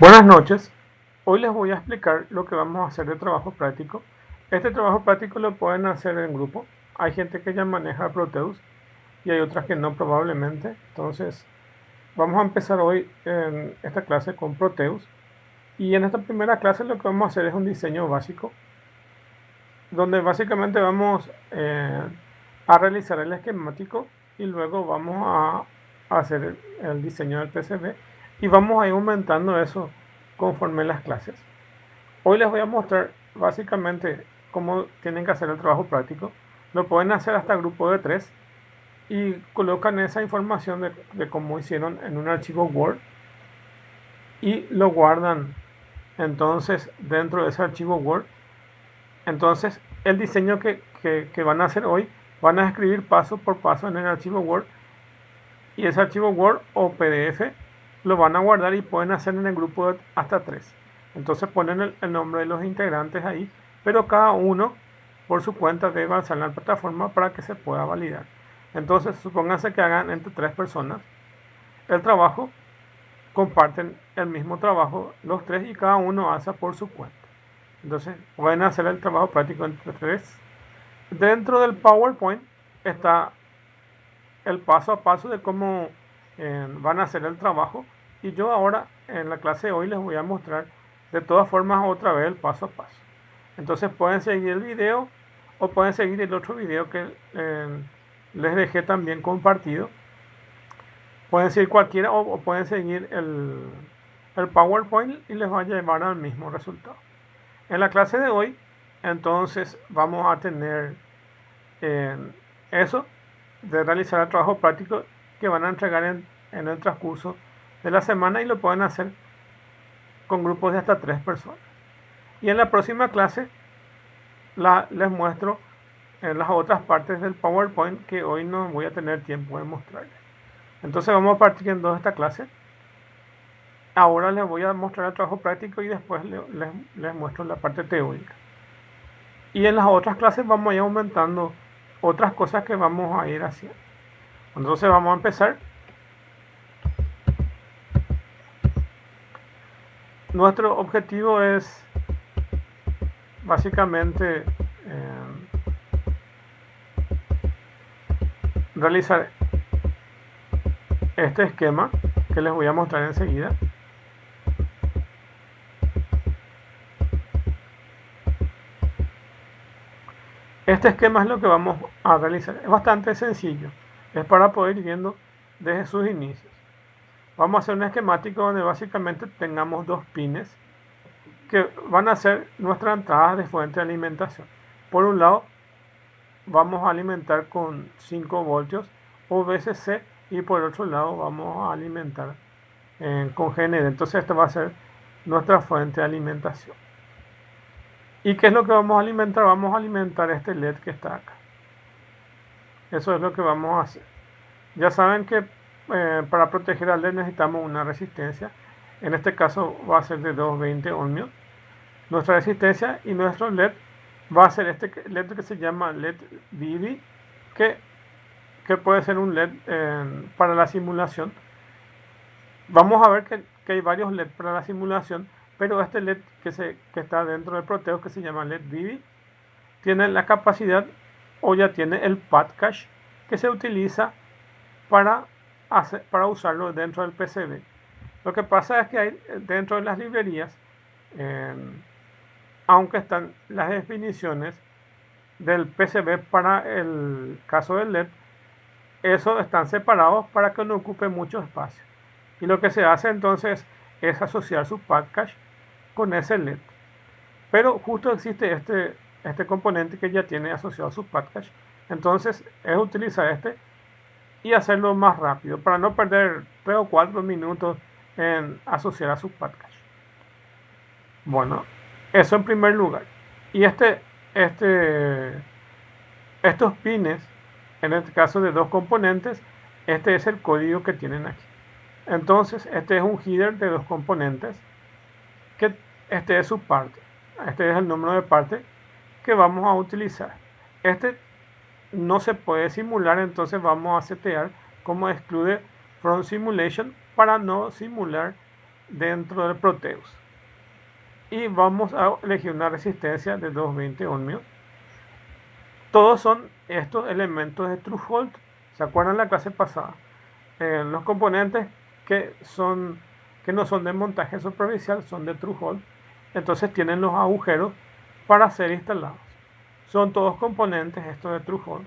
Buenas noches. Hoy les voy a explicar lo que vamos a hacer de trabajo práctico. Este trabajo práctico lo pueden hacer en grupo. Hay gente que ya maneja Proteus y hay otras que no probablemente. Entonces, vamos a empezar hoy en esta clase con Proteus. Y en esta primera clase lo que vamos a hacer es un diseño básico, donde básicamente vamos a realizar el esquemático y luego vamos a hacer el diseño del PCB y vamos a ir aumentando eso conforme las clases. Hoy les voy a mostrar básicamente cómo tienen que hacer el trabajo práctico. Lo pueden hacer hasta grupo de 3 y colocan esa información de cómo hicieron en un archivo Word y lo guardan entonces dentro de ese archivo Word. Entonces el diseño que van a hacer hoy van a escribir paso por paso en el archivo Word y ese archivo Word o PDF lo van a guardar y pueden hacer en el grupo de hasta 3. Entonces ponen el nombre de los integrantes ahí, pero cada uno por su cuenta debe alzar la plataforma para que se pueda validar. Entonces supónganse que hagan entre 3 personas el trabajo, comparten el mismo trabajo los 3 y cada uno alza por su cuenta. Entonces pueden hacer el trabajo práctico entre 3. Dentro del PowerPoint está el paso a paso de cómo van a hacer el trabajo y yo ahora en la clase de hoy les voy a mostrar de todas formas otra vez el paso a paso. Entonces pueden seguir el video o pueden seguir el otro video que les dejé también compartido. Pueden seguir cualquiera o pueden seguir el PowerPoint y les va a llevar al mismo resultado. En la clase de hoy entonces vamos a tener eso de realizar el trabajo práctico que van a entregar en el transcurso de la semana y lo pueden hacer con grupos de hasta 3 personas. Y en la próxima clase les muestro las otras partes del PowerPoint que hoy no voy a tener tiempo de mostrarles. Entonces vamos a partir en dos de esta clase. Ahora les voy a mostrar el trabajo práctico y después les muestro la parte teórica. Y en las otras clases vamos a ir aumentando otras cosas que vamos a ir haciendo. Entonces vamos a empezar. Nuestro objetivo es básicamente realizar este esquema que les voy a mostrar enseguida. Este esquema es lo que vamos a realizar. Es bastante sencillo. Es para poder ir viendo desde sus inicios. Vamos a hacer un esquemático donde básicamente tengamos dos pines que van a ser nuestra entrada de fuente de alimentación. Por un lado, vamos a alimentar con 5 voltios o VCC y por otro lado vamos a alimentar con GND. Entonces esta va a ser nuestra fuente de alimentación. ¿Y qué es lo que vamos a alimentar? Vamos a alimentar este LED que está acá. Eso es lo que vamos a hacer. Ya saben que para proteger al LED necesitamos una resistencia. En este caso va a ser de 220 ohmios. Nuestra resistencia y nuestro LED va a ser este LED que se llama LED VV, que puede ser un LED para la simulación. Vamos a ver que hay varios LED para la simulación, pero este LED que está dentro del Proteus, que se llama LED VV, tiene la capacidad o ya tiene el pad cache que se utiliza para usarlo dentro del PCB. Lo que pasa es que hay dentro de las librerías, aunque están las definiciones del PCB para el caso del LED, esos están separados para que no ocupe mucho espacio. Y lo que se hace entonces es asociar su pad cache con ese LED. Pero justo existe este componente que ya tiene asociado su pad cache. Entonces es utilizar este y hacerlo más rápido para no perder 3 o 4 minutos en asociar a su pad cache. Bueno, eso en primer lugar. Y estos pines, en este caso de 2 componentes, este es el código que tienen aquí. Entonces este es un header de 2 componentes, que este es su parte. Este es el número de parte que vamos a utilizar. Este no se puede simular, entonces vamos a setear como exclude from simulation para no simular dentro del Proteus. Y vamos a elegir una resistencia de 220 ohmios. Todos son estos elementos de threshold. ¿Se acuerdan la clase pasada? Los componentes que no son de montaje superficial son de threshold. Entonces tienen los agujeros para ser instalados. Son todos componentes estos de threshold,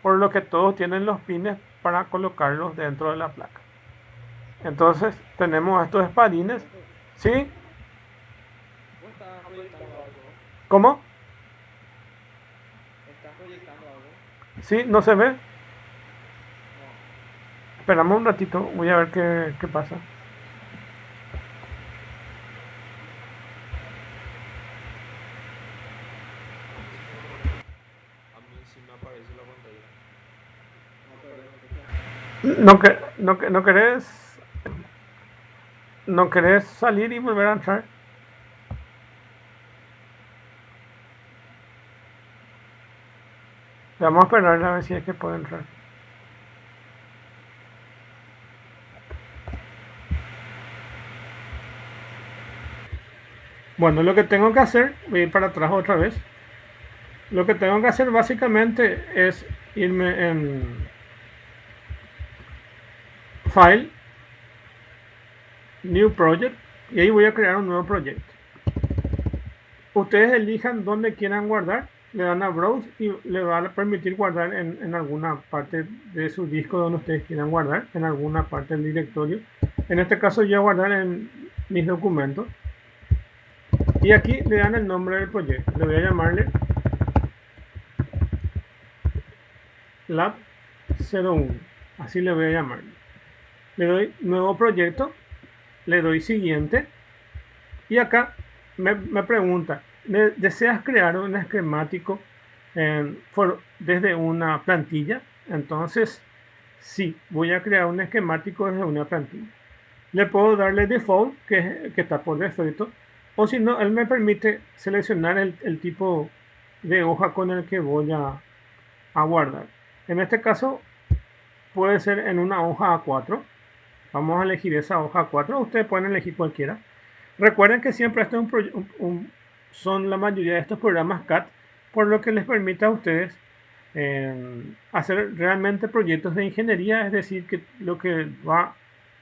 por lo que todos tienen los pines para colocarlos dentro de la placa. Entonces tenemos estos espadines. ¿Sí? ¿Cómo? ¿Estás proyectando algo? ¿Sí? ¿No se ve? No. Esperamos un ratito, voy a ver qué pasa. A mí sí me aparece la pantalla. ¿No querés salir y volver a entrar? Vamos a esperar a ver si es que puede entrar. Bueno, lo que tengo que hacer, voy a ir para atrás otra vez. Lo que tengo que hacer básicamente es irme en File, New Project, y ahí voy a crear un nuevo proyecto. Ustedes elijan dónde quieran guardar, le dan a Browse y le va a permitir guardar en alguna parte de su disco donde ustedes quieran guardar, en alguna parte del directorio. En este caso yo voy a guardar en mis documentos. Y aquí le dan el nombre del proyecto. Le voy a llamarle Lab 01. Así le voy a llamar. Le doy nuevo proyecto. Le doy siguiente. Y acá me pregunta, ¿deseas crear un esquemático desde una plantilla? Entonces, sí, voy a crear un esquemático desde una plantilla. Le puedo darle default, que está por defecto. O si no, él me permite seleccionar el tipo de hoja con el que voy a guardar. En este caso puede ser en una hoja A4. Vamos a elegir esa hoja A4. Ustedes pueden elegir cualquiera. Recuerden que siempre esto es son la mayoría de estos programas CAD, por lo que les permite a ustedes hacer realmente proyectos de ingeniería, es decir, que lo que va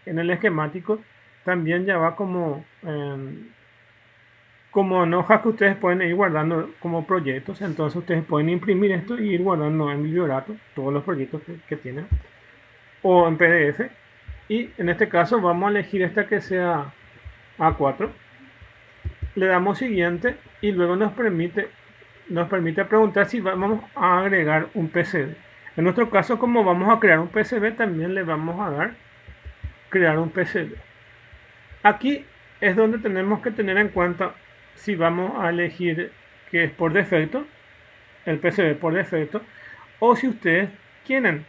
en el esquemático también ya va como en hojas que ustedes pueden ir guardando como proyectos. Entonces ustedes pueden imprimir esto y ir guardando en Bibliorato todos los proyectos que tienen, o en PDF. Y en este caso vamos a elegir esta que sea A4. Le damos siguiente y luego nos permite preguntar si vamos a agregar un PCB. En nuestro caso, como vamos a crear un PCB, también le vamos a dar crear un PCB. Aquí es donde tenemos que tener en cuenta si vamos a elegir que es por defecto, el PCB por defecto, o si ustedes quieren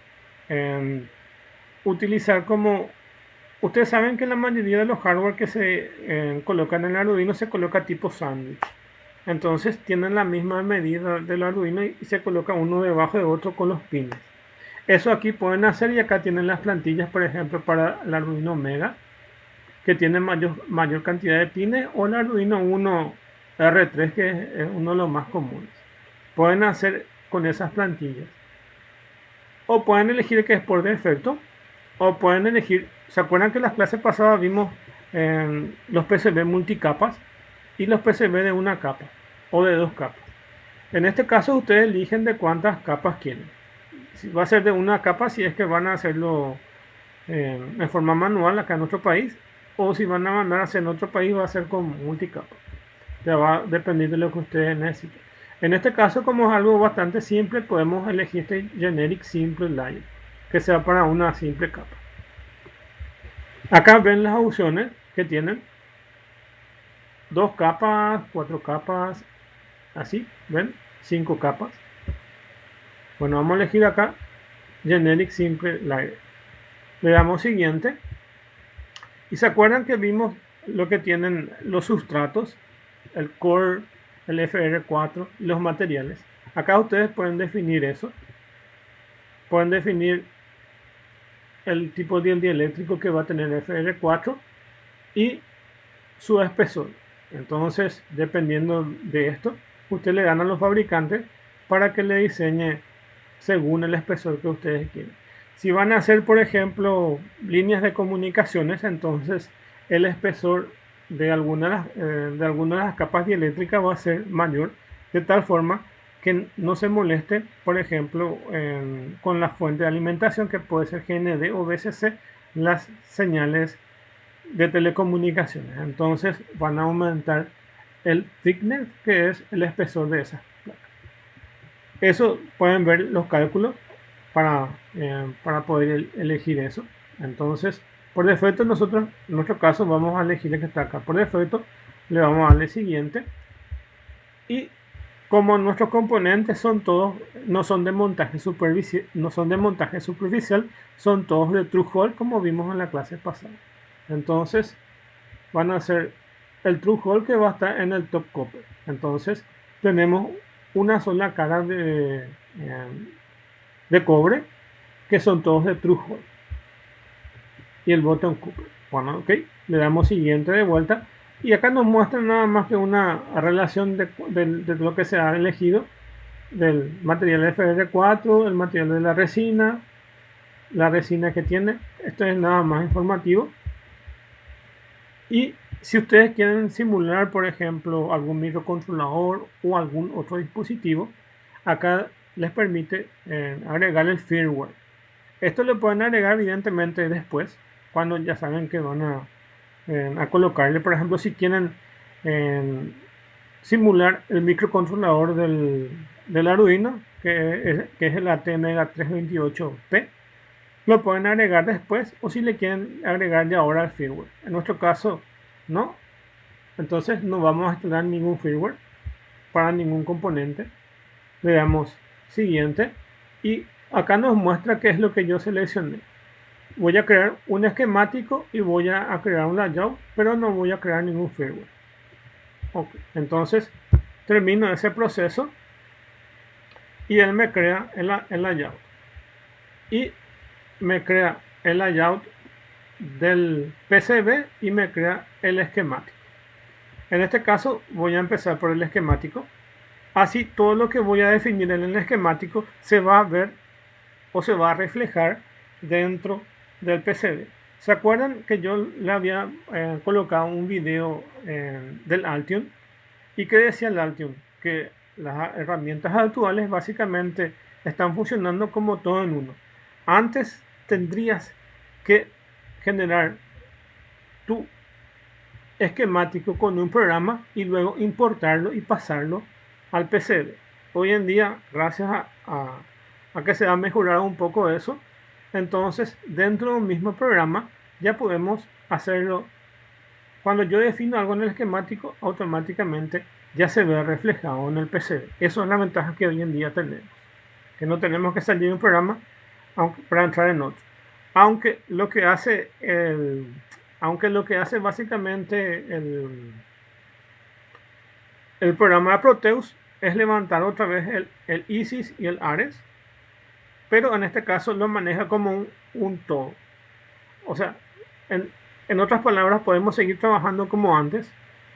utilizar como... Ustedes saben que la mayoría de los hardware que se colocan en el Arduino se coloca tipo sándwich. Entonces tienen la misma medida del Arduino y se coloca uno debajo de otro con los pines. Eso aquí pueden hacer, y acá tienen las plantillas, por ejemplo, para el Arduino Mega, que tiene mayor cantidad de pines, o el Arduino Uno R3, que es uno de los más comunes. Pueden hacer con esas plantillas. O pueden elegir que es por defecto, o pueden elegir... ¿Se acuerdan que en las clases pasadas vimos los PCB multicapas y los PCB de una capa o de dos capas? En este caso ustedes eligen de cuántas capas quieren. Si va a ser de una capa, si es que van a hacerlo en forma manual acá en nuestro país, o si van a mandar a hacer en otro país, va a ser con multicapa. Ya va a depender de lo que ustedes necesiten. En este caso, como es algo bastante simple, podemos elegir este Generic Simple Layer, que sea para una simple capa. Acá ven las opciones que tienen: 2 capas, 4 capas, así, ven, 5 capas. Bueno, vamos a elegir acá Generic Simple Layer. Le damos siguiente. Y se acuerdan que vimos lo que tienen los sustratos, el core, el FR4 y los materiales. Acá ustedes pueden definir eso. Pueden definir el tipo de dieléctrico que va a tener FR4 y su espesor. Entonces, dependiendo de esto, usted le dan a los fabricantes para que le diseñe según el espesor que ustedes quieren. Si van a hacer, por ejemplo, líneas de comunicaciones, entonces el espesor de algunas de las capas dieléctricas va a ser mayor, de tal forma que no se moleste, por ejemplo, con la fuente de alimentación, que puede ser GND o VCC, las señales de telecomunicaciones. Entonces van a aumentar el thickness, que es el espesor de esa placa. Eso pueden ver los cálculos para poder elegir eso. Entonces, por defecto nosotros, en nuestro caso, vamos a elegir el que está acá. Por defecto, le vamos a darle siguiente. Y como nuestros componentes son todos, no son de montaje superficial, son todos de through hole, como vimos en la clase pasada. Entonces, van a ser el through hole que va a estar en el top copper. Entonces, tenemos una sola cara de cobre, que son todos de through hole, y el bottom copper. Bueno, ok, le damos siguiente de vuelta, y acá nos muestra nada más que una relación de lo que se ha elegido, del material FR4, el material de la resina que tiene. Esto es nada más informativo. Y si ustedes quieren simular, por ejemplo, algún microcontrolador o algún otro dispositivo, acá les permite agregar el firmware. Esto lo pueden agregar evidentemente después, cuando ya saben que van a colocarle, por ejemplo, si quieren simular el microcontrolador del Arduino, que es el ATmega328P, lo pueden agregar después, o si le quieren agregar de ahora al firmware. En nuestro caso, no. Entonces no vamos a instalar ningún firmware para ningún componente. Le damos siguiente, y acá nos muestra qué es lo que yo seleccioné. Voy a crear un esquemático y voy a crear un layout, pero no voy a crear ningún firmware. Okay. Entonces termino ese proceso y él me crea el layout, y me crea el layout del PCB y me crea el esquemático. En este caso voy a empezar por el esquemático. Así todo lo que voy a definir en el esquemático se va a ver o se va a reflejar dentro del PCB. ¿Se acuerdan que yo le había colocado un video del Altium? ¿Y que decía el Altium? Que las herramientas actuales básicamente están funcionando como todo en uno. Antes tendrías que generar tu esquemático con un programa y luego importarlo y pasarlo al PCB. Hoy en día, gracias a que se ha mejorado un poco eso, entonces dentro de un mismo programa ya podemos hacerlo. Cuando yo defino algo en el esquemático, automáticamente ya se ve reflejado en el PCB. Eso es la ventaja que hoy en día tenemos, que no tenemos que salir de un programa para entrar en otro. Aunque lo que hace básicamente el programa de Proteus es levantar otra vez el ISIS y el Ares, pero en este caso lo maneja como un todo. O sea, en otras palabras, podemos seguir trabajando como antes,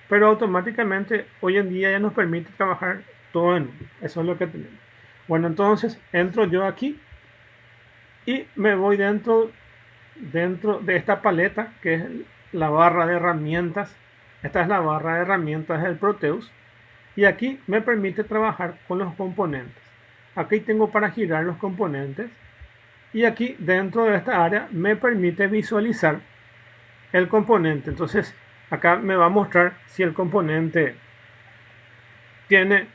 pero automáticamente hoy en día ya nos permite trabajar todo en uno. Eso es lo que tenemos. Bueno, entonces entro yo aquí y me voy dentro de esta paleta, que es la barra de herramientas. Esta es la barra de herramientas del Proteus, y aquí me permite trabajar con los componentes. Aquí tengo para girar los componentes, y aquí dentro de esta área me permite visualizar el componente. Entonces acá me va a mostrar si el componente tiene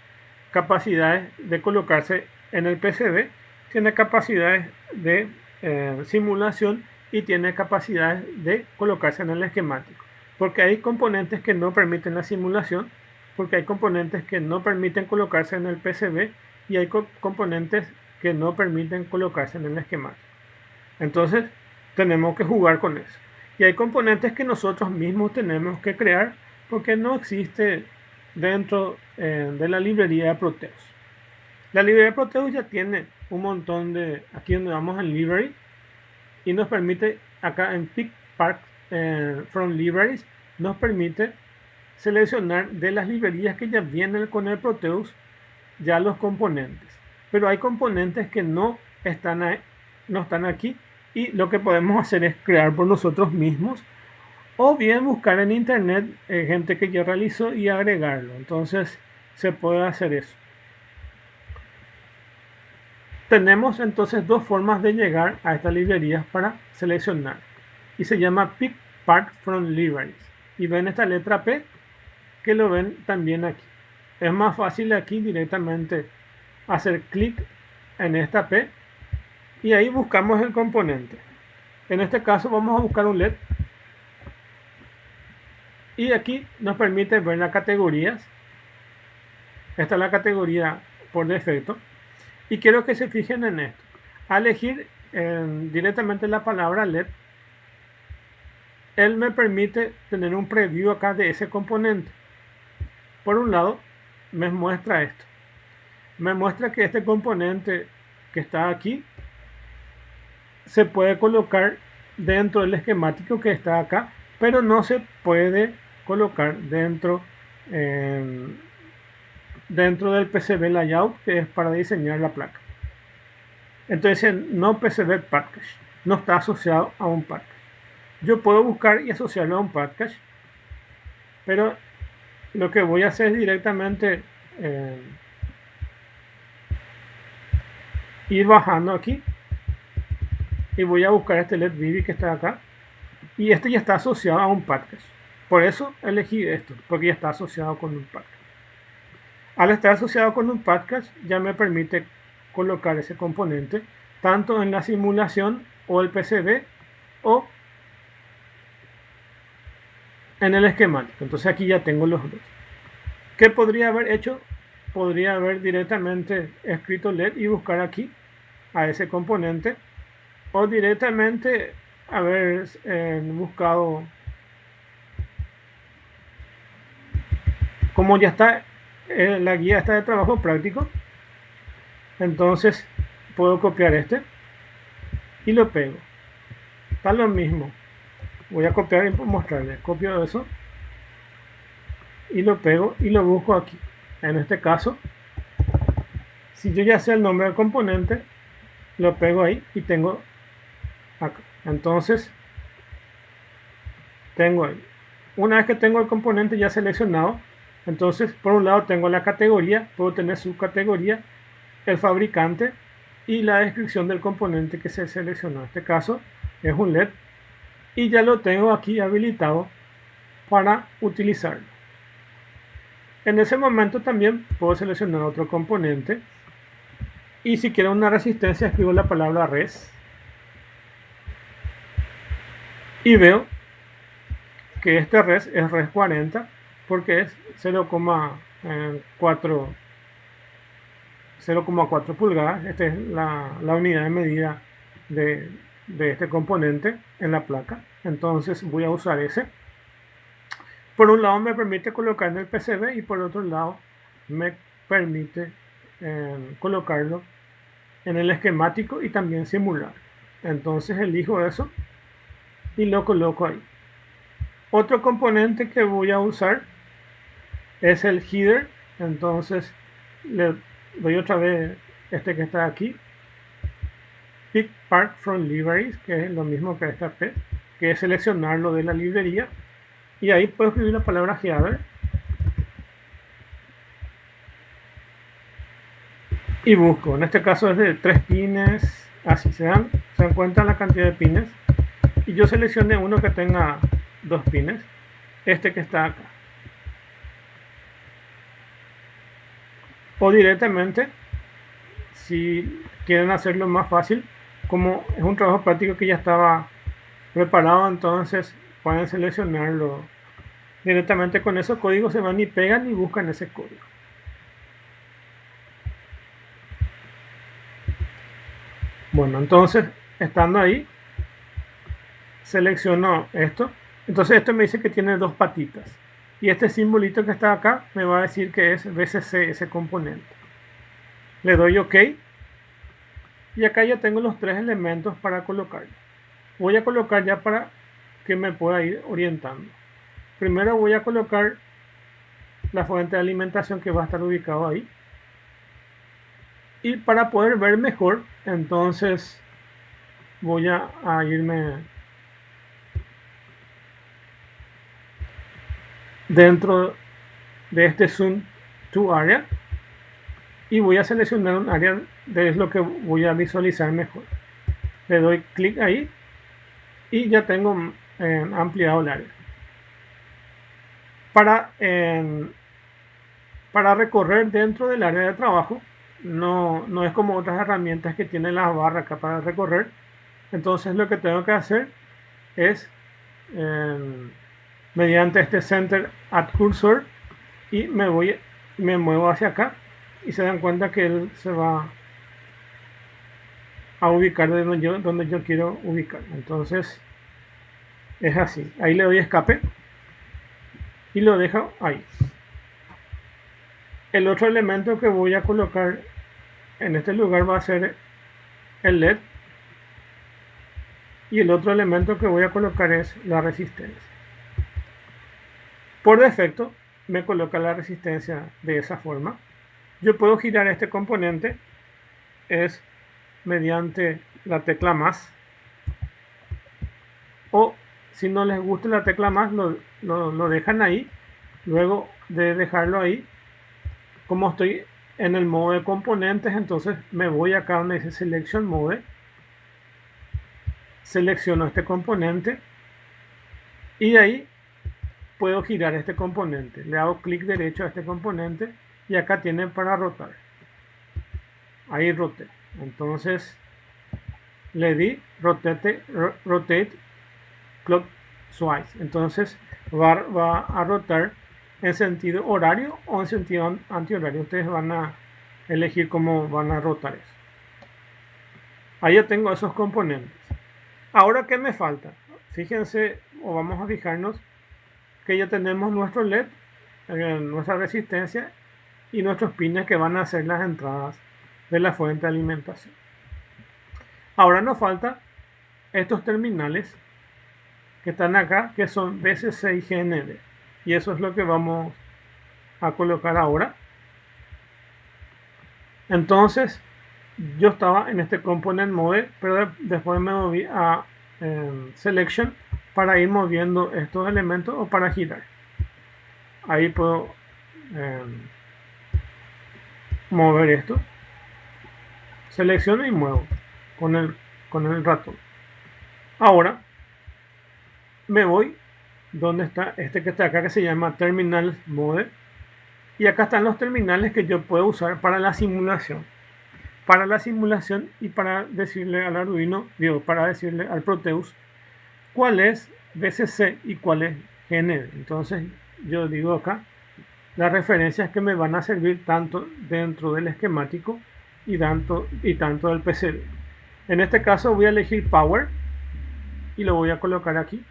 capacidades de colocarse en el PCB, tiene capacidades de simulación y tiene capacidades de colocarse en el esquemático, porque hay componentes que no permiten la simulación, porque hay componentes que no permiten colocarse en el PCB, y hay componentes que no permiten colocarse en el esquemático. Entonces tenemos que jugar con eso, y hay componentes que nosotros mismos tenemos que crear porque no existe dentro de la librería de Proteus. La librería de Proteus ya tiene un montón de, aquí donde vamos en library, y nos permite acá en Pick from libraries nos permite seleccionar de las librerías que ya vienen con el Proteus ya los componentes. Pero hay componentes que no están aquí y lo que podemos hacer es crear por nosotros mismos o bien buscar en internet gente que ya realizó y agregarlo. Entonces se puede hacer eso. Tenemos entonces dos formas de llegar a estas librerías para seleccionar y se llama Pick Part from Libraries. Y ven esta letra P que lo ven también aquí. Es más fácil aquí directamente hacer clic en esta P y ahí buscamos el componente. En este caso vamos a buscar un LED y aquí nos permite ver las categorías. Esta es la categoría por defecto y quiero que se fijen en esto. Al elegir directamente la palabra LED, él me permite tener un preview acá de ese componente. Por un lado me muestra esto, me muestra que este componente que está aquí se puede colocar dentro del esquemático que está acá, pero no se puede colocar dentro del PCB layout, que es para diseñar la placa. Entonces no PCB package, no está asociado a un package. Yo puedo buscar y asociarlo a un package, pero lo que voy a hacer es directamente ir bajando aquí y voy a buscar este LED Vivi que está acá y este ya está asociado a un package. Por eso elegí esto, porque ya está asociado con un package. Al estar asociado con un package ya me permite colocar ese componente tanto en la simulación o el PCB o en el esquemático. Entonces aquí ya tengo los dos. ¿Qué podría haber hecho? Podría haber directamente escrito LED y buscar aquí a ese componente o directamente haber buscado, como ya está la guía está de trabajo práctico, entonces puedo copiar este y lo pego. Está lo mismo. Voy a copiar y mostrarles. Copio eso y lo pego y lo busco aquí. En este caso, si yo ya sé el nombre del componente, lo pego ahí y tengo acá. Entonces tengo ahí. Una vez que tengo el componente ya seleccionado, entonces por un lado tengo la categoría, puedo tener subcategoría, el fabricante y la descripción del componente que se seleccionó. En este caso es un LED y ya lo tengo aquí habilitado para utilizarlo. En ese momento también puedo seleccionar otro componente y si quiero una resistencia escribo la palabra res y veo que este res es res 40 porque es 0,4 pulgadas. Esta es la unidad de medida de este componente en la placa. Entonces voy a usar ese. Por un lado me permite colocar en el PCB y por otro lado me permite colocarlo en el esquemático y también simular. Entonces elijo eso y lo coloco ahí. Otro componente que voy a usar es el header. Entonces le doy otra vez este que está aquí, Pick Part from Libraries, que es lo mismo que esta P, que es seleccionarlo de la librería y ahí puedo escribir la palabra header y busco. En este caso es de 3 pines, así se dan cuenta la cantidad de pines y yo seleccioné uno que tenga 2 pines, este que está acá. O directamente, si quieren hacerlo más fácil, como es un trabajo práctico que ya estaba preparado, entonces pueden seleccionarlo directamente con esos códigos, se van y pegan y buscan ese código. Bueno, entonces estando ahí selecciono esto. Entonces esto me dice que tiene 2 patitas y este simbolito que está acá me va a decir que es VCC ese componente. Le doy OK y acá ya tengo los 3 elementos para colocar. Voy a colocar ya para que me pueda ir orientando. Primero voy a colocar la fuente de alimentación que va a estar ubicado ahí. Y para poder ver mejor, entonces voy a irme dentro de este Zoom to Area y voy a seleccionar un área de lo que voy a visualizar mejor. Le doy clic ahí y ya tengo ampliado el área. Para recorrer dentro del área de trabajo, no es como otras herramientas que tienen la barra acá para recorrer. Entonces lo que tengo que hacer es mediante este Center at Cursor y me muevo hacia acá y se dan cuenta que él se va a ubicar donde yo quiero ubicar. Entonces es así. Ahí le doy escape y lo dejo ahí. El otro elemento que voy a colocar en este lugar va a ser el LED y el otro elemento que voy a colocar es la resistencia. Por defecto me coloca la resistencia de esa forma. Yo puedo girar este componente es mediante la tecla más, o si no les gusta la tecla más lo dejan ahí. Luego de dejarlo ahí, como estoy en el modo de componentes, entonces me voy acá donde dice Selection Mode, selecciono este componente y de ahí puedo girar este componente. Le hago clic derecho a este componente y acá tiene para rotar. Ahí roté. Entonces le di rotate clockwise. Entonces va a rotar en sentido horario o en sentido antihorario. Ustedes van a elegir cómo van a rotar eso. Ahí ya tengo esos componentes. Ahora, ¿qué me falta? Fíjense, o vamos a fijarnos que ya tenemos nuestro LED, nuestra resistencia y nuestros pines que van a ser las entradas de la fuente de alimentación. Ahora nos falta estos terminales que están acá, que son BCC y GND, y eso es lo que vamos a colocar ahora. Entonces yo estaba en este component mode, pero después me moví a selection para ir moviendo estos elementos o para girar. Ahí puedo mover esto, selecciono y muevo con el ratón. Ahora me voy donde está este que está acá, que se llama Terminal Mode, y acá están los terminales que yo puedo usar para la simulación. Y para decirle al Arduino, para decirle al Proteus cuál es BCC y cuál es GND. Entonces yo digo acá las referencias que me van a servir tanto dentro del esquemático y tanto del PCB. En este caso voy a elegir Power y lo voy a colocar aquí.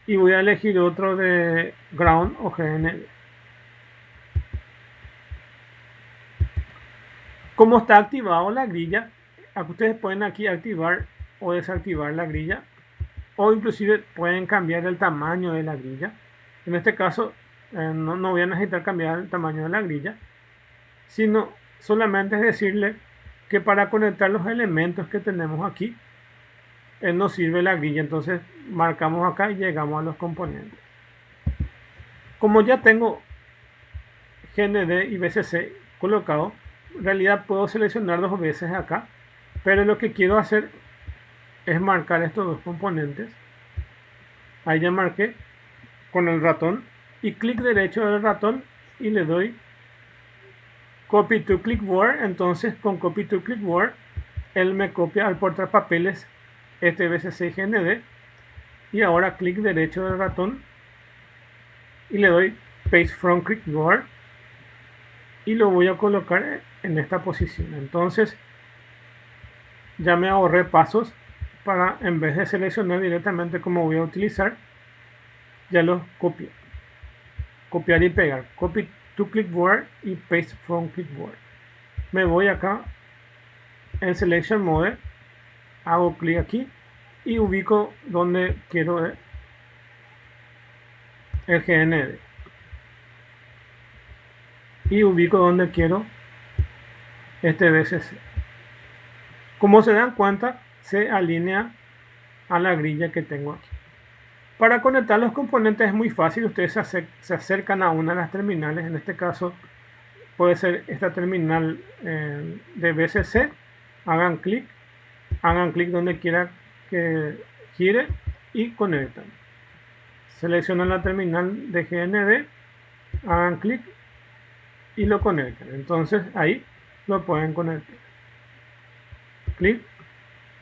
Y voy a elegir otro de Ground o GND. Como está activado la grilla, ustedes pueden aquí activar o desactivar la grilla, o inclusive pueden cambiar el tamaño de la grilla. En este caso no voy a necesitar cambiar el tamaño de la grilla, sino solamente es decirle que para conectar los elementos que tenemos aquí nos sirve la grilla. Entonces marcamos acá y llegamos a los componentes. Como ya tengo GND y BCC colocado, en realidad puedo seleccionar dos veces acá, pero lo que quiero hacer es marcar estos dos componentes. Ahí ya marqué con el ratón y clic derecho del ratón y le doy Copy to Clipboard. Entonces con Copy to Clipboard él me copia al portapapeles este BCC GND, y ahora clic derecho del ratón y le doy Paste from Clipboard y lo voy a colocar en esta posición. Entonces ya me ahorré pasos para, en vez de seleccionar directamente como voy a utilizar, ya los copio, copiar y pegar, Copy to Clipboard y Paste from Clipboard. Me voy acá en Selection Mode, hago clic aquí y ubico donde quiero el GND y ubico donde quiero este BCC. Como se dan cuenta, se alinea a la grilla que tengo aquí. Para conectar los componentes es muy fácil. Ustedes se acercan a una de las terminales. En este caso puede ser esta terminal de BCC. Hagan clic donde quiera que gire y conectan. Seleccionan la terminal de GND, hagan clic y lo conectan. Entonces ahí lo pueden conectar. Clic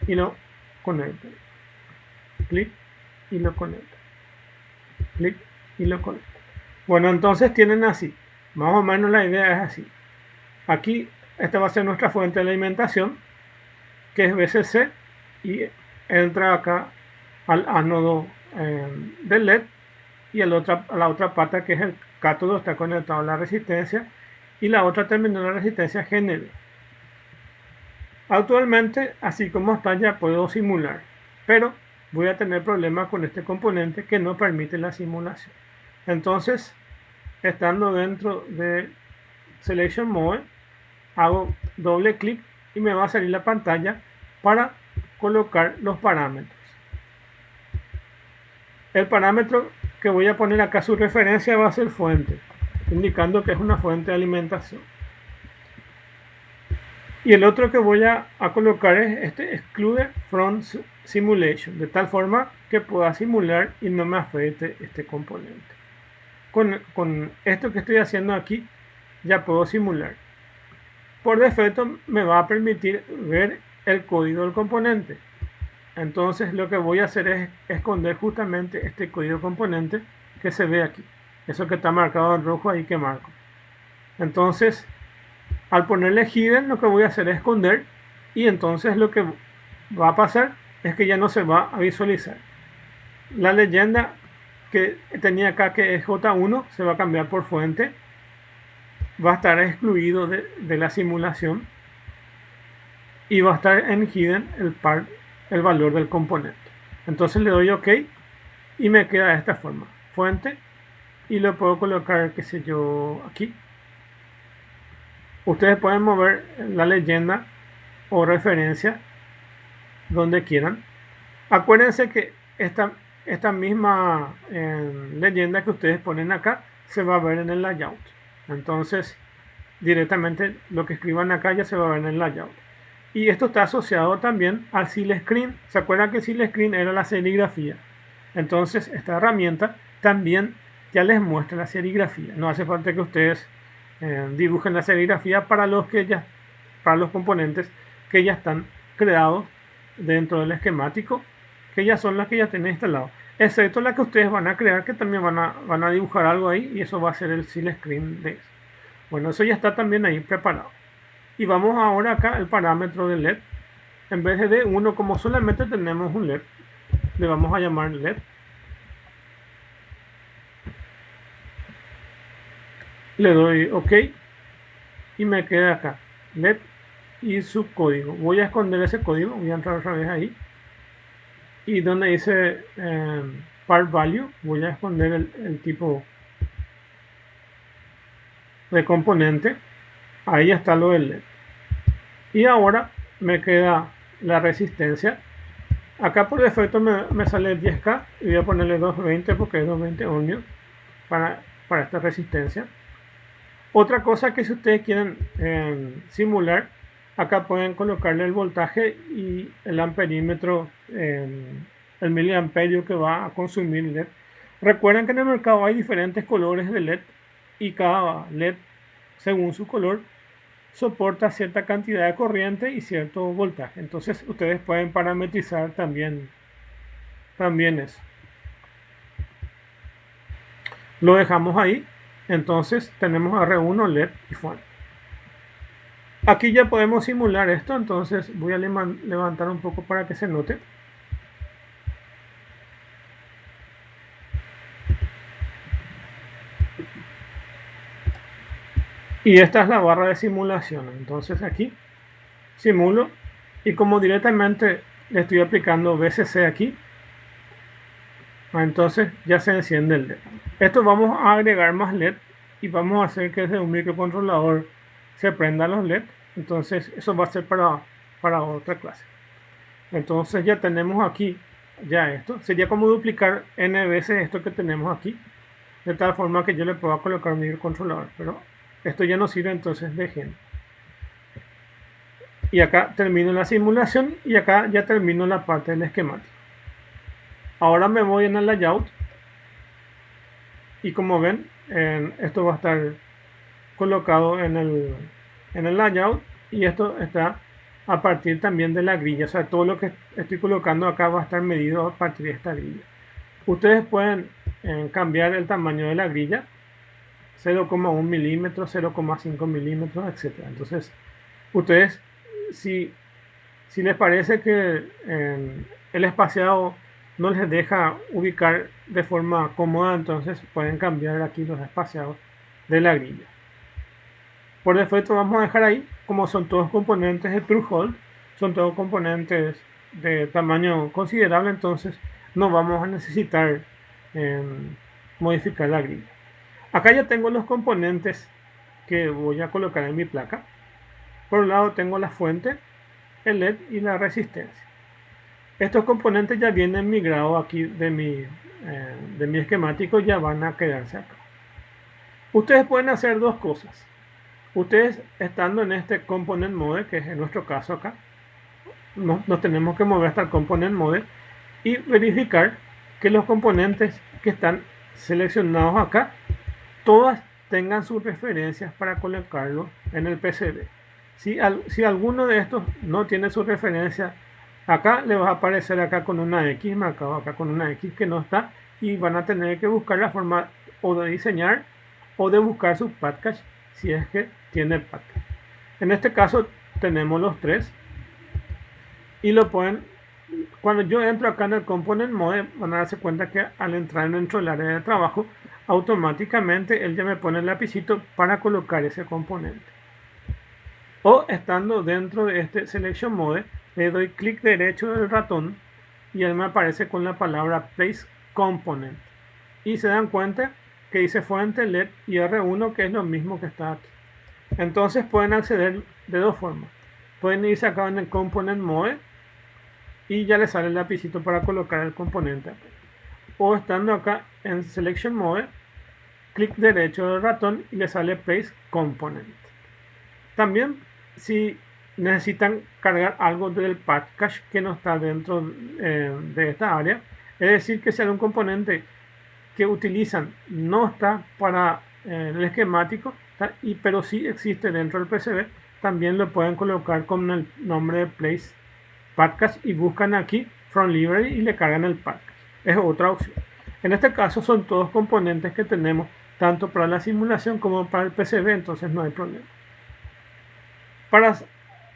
y lo conectan. Clic y lo conectan. Clic y lo conectan. Bueno, entonces tienen así. Más o menos la idea es así. Aquí esta va a ser nuestra fuente de alimentación, que es BCC, y entra acá al ánodo del LED, y a la otra pata, que es el cátodo, está conectado a la resistencia, y la otra terminal de resistencia GND. Actualmente, así como está, ya puedo simular, pero voy a tener problemas con este componente que no permite la simulación. Entonces, estando dentro de Selection Mode, hago doble clic y me va a salir la pantalla para colocar los parámetros. El parámetro que voy a poner acá, su referencia va a ser fuente, indicando que es una fuente de alimentación. Y el otro que voy a colocar es este Exclude from Simulation, de tal forma que pueda simular y no me afecte este componente. Con esto que estoy haciendo aquí ya puedo simular. Por defecto me va a permitir ver el código del componente. Entonces lo que voy a hacer es esconder justamente este código componente que se ve aquí. Eso que está marcado en rojo ahí que marco. Entonces, al ponerle hidden, lo que voy a hacer es esconder, y entonces lo que va a pasar es que ya no se va a visualizar. La leyenda que tenía acá, que es J1, se va a cambiar por fuente. Va a estar excluido de la simulación y va a estar en hidden el valor del componente. Entonces le doy OK y me queda de esta forma, fuente, y lo puedo colocar, qué sé yo, aquí. Ustedes pueden mover la leyenda o referencia donde quieran. Acuérdense que esta misma leyenda que ustedes ponen acá se va a ver en el layout. Entonces directamente lo que escriban acá ya se va a ver en el layout. Y esto está asociado también al Seal Screen. ¿Se acuerdan que Seal Screen era la serigrafía? Entonces esta herramienta también ya les muestra la serigrafía. No hace falta que ustedes dibujen la serigrafía para los componentes que ya están creados dentro del esquemático, que ya son las que ya tienen instalado, excepto la que ustedes van a crear, que también van a dibujar algo ahí, y eso va a ser el Seal Screen de eso. Bueno, eso ya está también ahí preparado. Y vamos ahora acá al parámetro del LED. En vez de D1, como solamente tenemos un LED, le vamos a llamar LED. Le doy OK y me queda acá LED y su código. Voy a esconder ese código, voy a entrar otra vez ahí, y donde dice part value voy a esconder el tipo de componente. Ahí está lo del LED. Y ahora me queda la resistencia. Acá por defecto me sale 10K y voy a ponerle 220 porque es 220 ohmios para esta resistencia. Otra cosa que si ustedes quieren simular, acá pueden colocarle el voltaje y el amperímetro, el miliamperio que va a consumir LED. Recuerden que en el mercado hay diferentes colores de LED y cada LED, según su color, soporta cierta cantidad de corriente y cierto voltaje. Entonces ustedes pueden parametrizar también eso. Lo dejamos ahí. Entonces tenemos R1, LED y fuente. Aquí ya podemos simular esto, entonces voy a levantar un poco para que se note. Y esta es la barra de simulación. Entonces aquí simulo, y como directamente le estoy aplicando VCC aquí. Entonces ya se enciende el LED. Esto vamos a agregar más LED y vamos a hacer que desde un microcontrolador se prendan los LED. Entonces eso va a ser para otra clase. Entonces ya tenemos aquí ya esto. Sería como duplicar n veces esto que tenemos aquí, de tal forma que yo le pueda colocar un microcontrolador, pero esto ya no sirve, entonces dejen. Y acá termino la simulación y acá ya termino la parte del esquemático. Ahora me voy en el layout y como ven, esto va a estar colocado en el layout y esto está a partir también de la grilla. O sea, todo lo que estoy colocando acá va a estar medido a partir de esta grilla. Ustedes pueden cambiar el tamaño de la grilla, 0,1 milímetros, 0,5 milímetros, etc. Entonces, ustedes, si les parece que el espaciado no les deja ubicar de forma cómoda, entonces pueden cambiar aquí los espaciados de la grilla. Por defecto vamos a dejar ahí, como son todos componentes de TrueHold, son todos componentes de tamaño considerable, entonces no vamos a necesitar modificar la grilla. Acá ya tengo los componentes que voy a colocar en mi placa. Por un lado tengo la fuente, el LED y la resistencia. Estos componentes ya vienen migrados aquí de mi esquemático, ya van a quedarse acá. Ustedes pueden hacer dos cosas. Ustedes estando en este Component Mode, que es en nuestro caso acá, nos tenemos que mover hasta el Component Mode y verificar que los componentes que están seleccionados acá, todas tengan sus referencias para colocarlo en el PCB. Si alguno de estos no tiene su referencia, acá le va a aparecer acá con una X, marcado acá con una X que no está, y van a tener que buscar la forma o de diseñar o de buscar su package si es que tiene package. En este caso tenemos los tres y lo pueden, cuando yo entro acá en el Component Mode, van a darse cuenta que al entrar dentro del área de trabajo, automáticamente él ya me pone el lapicito para colocar ese componente. O estando dentro de este Selection Mode, le doy clic derecho del ratón y él me aparece con la palabra Place Component. Y se dan cuenta que dice fuente LED y R1, que es lo mismo que está aquí. Entonces pueden acceder de dos formas. Pueden irse acá en el Component Mode y ya les sale el lapicito para colocar el componente. O estando acá en Selection Mode, clic derecho del ratón y le sale Place Component. También si necesitan cargar algo del package que no está dentro de esta área, es decir, que si algún componente que utilizan no está para el esquemático, pero sí existe dentro del PCB, también lo pueden colocar con el nombre de Place Package y buscan aquí From Library y le cargan el package. Es otra opción. En este caso son todos componentes que tenemos tanto para la simulación como para el PCB, entonces no hay problema.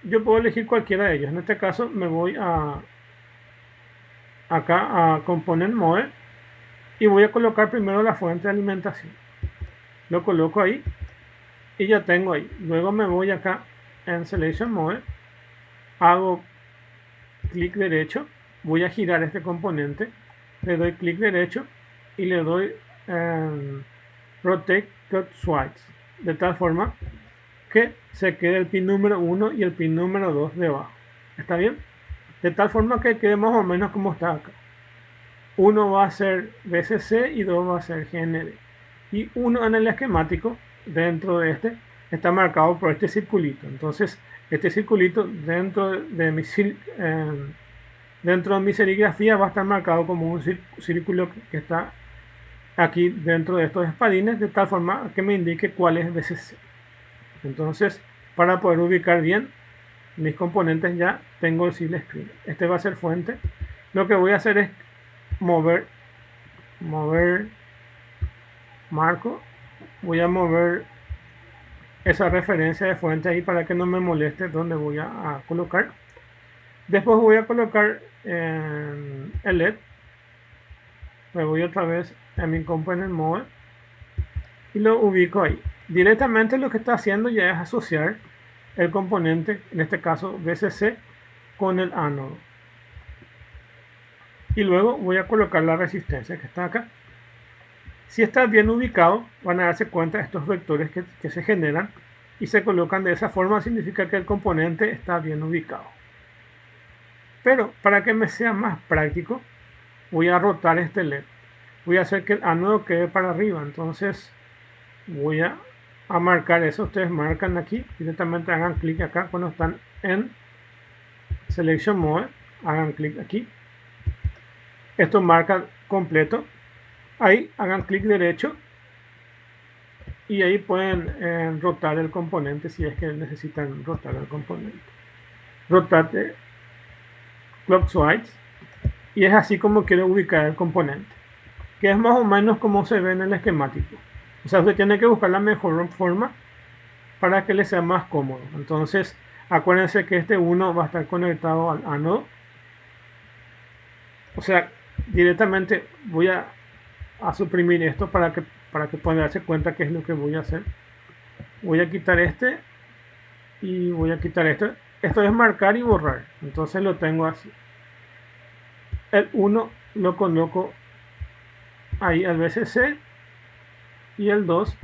Yo puedo elegir cualquiera de ellos. En este caso me voy acá a Component Mode y voy a colocar primero la fuente de alimentación. Lo coloco ahí y ya tengo ahí. Luego me voy acá en Selection Mode, hago clic derecho, voy a girar este componente, le doy clic derecho y le doy Rotate Cut Swipes, de tal forma que se quede el pin número 1 y el pin número 2 debajo. ¿Está bien? De tal forma que quede más o menos como está acá. Uno va a ser VCC y 2 va a ser GND. Y uno en el esquemático, dentro de este, está marcado por este circulito. Entonces, este circulito dentro de mi serigrafía va a estar marcado como un círculo que está aquí dentro de estos espadines, de tal forma que me indique cuál es VCC. Entonces, para poder ubicar bien mis componentes, ya tengo el seal screen. Este va a ser fuente. Lo que voy a hacer es mover marco. Voy a mover esa referencia de fuente ahí para que no me moleste donde voy a colocar. Después voy a colocar el LED. Me voy otra vez a mi Component Mode y lo ubico ahí. Directamente lo que está haciendo ya es asociar el componente, en este caso VCC, con el ánodo. y luego voy a colocar la resistencia que está acá. Si está bien ubicado, van a darse cuenta de estos vectores que se generan y se colocan de esa forma, significa que el componente está bien ubicado. Pero para que me sea más práctico, voy a rotar este LED. Voy a hacer que el ánodo quede para arriba, entonces voy a marcar eso. Ustedes marcan aquí, directamente hagan clic acá cuando están en Selection Mode, hagan clic aquí. Esto marca completo. Ahí hagan clic derecho y ahí pueden rotar el componente si es que necesitan rotar el componente. Rotate clockwise y es así como quiero ubicar el componente, que es más o menos como se ve en el esquemático. O sea, usted tiene que buscar la mejor forma para que le sea más cómodo. Entonces, acuérdense que este 1 va a estar conectado al ánodo. O sea, directamente voy a suprimir esto para que puedan darse cuenta qué es lo que voy a hacer. Voy a quitar este y voy a quitar esto. Esto es marcar y borrar. Entonces lo tengo así. El 1 lo coloco ahí al VCC y el 2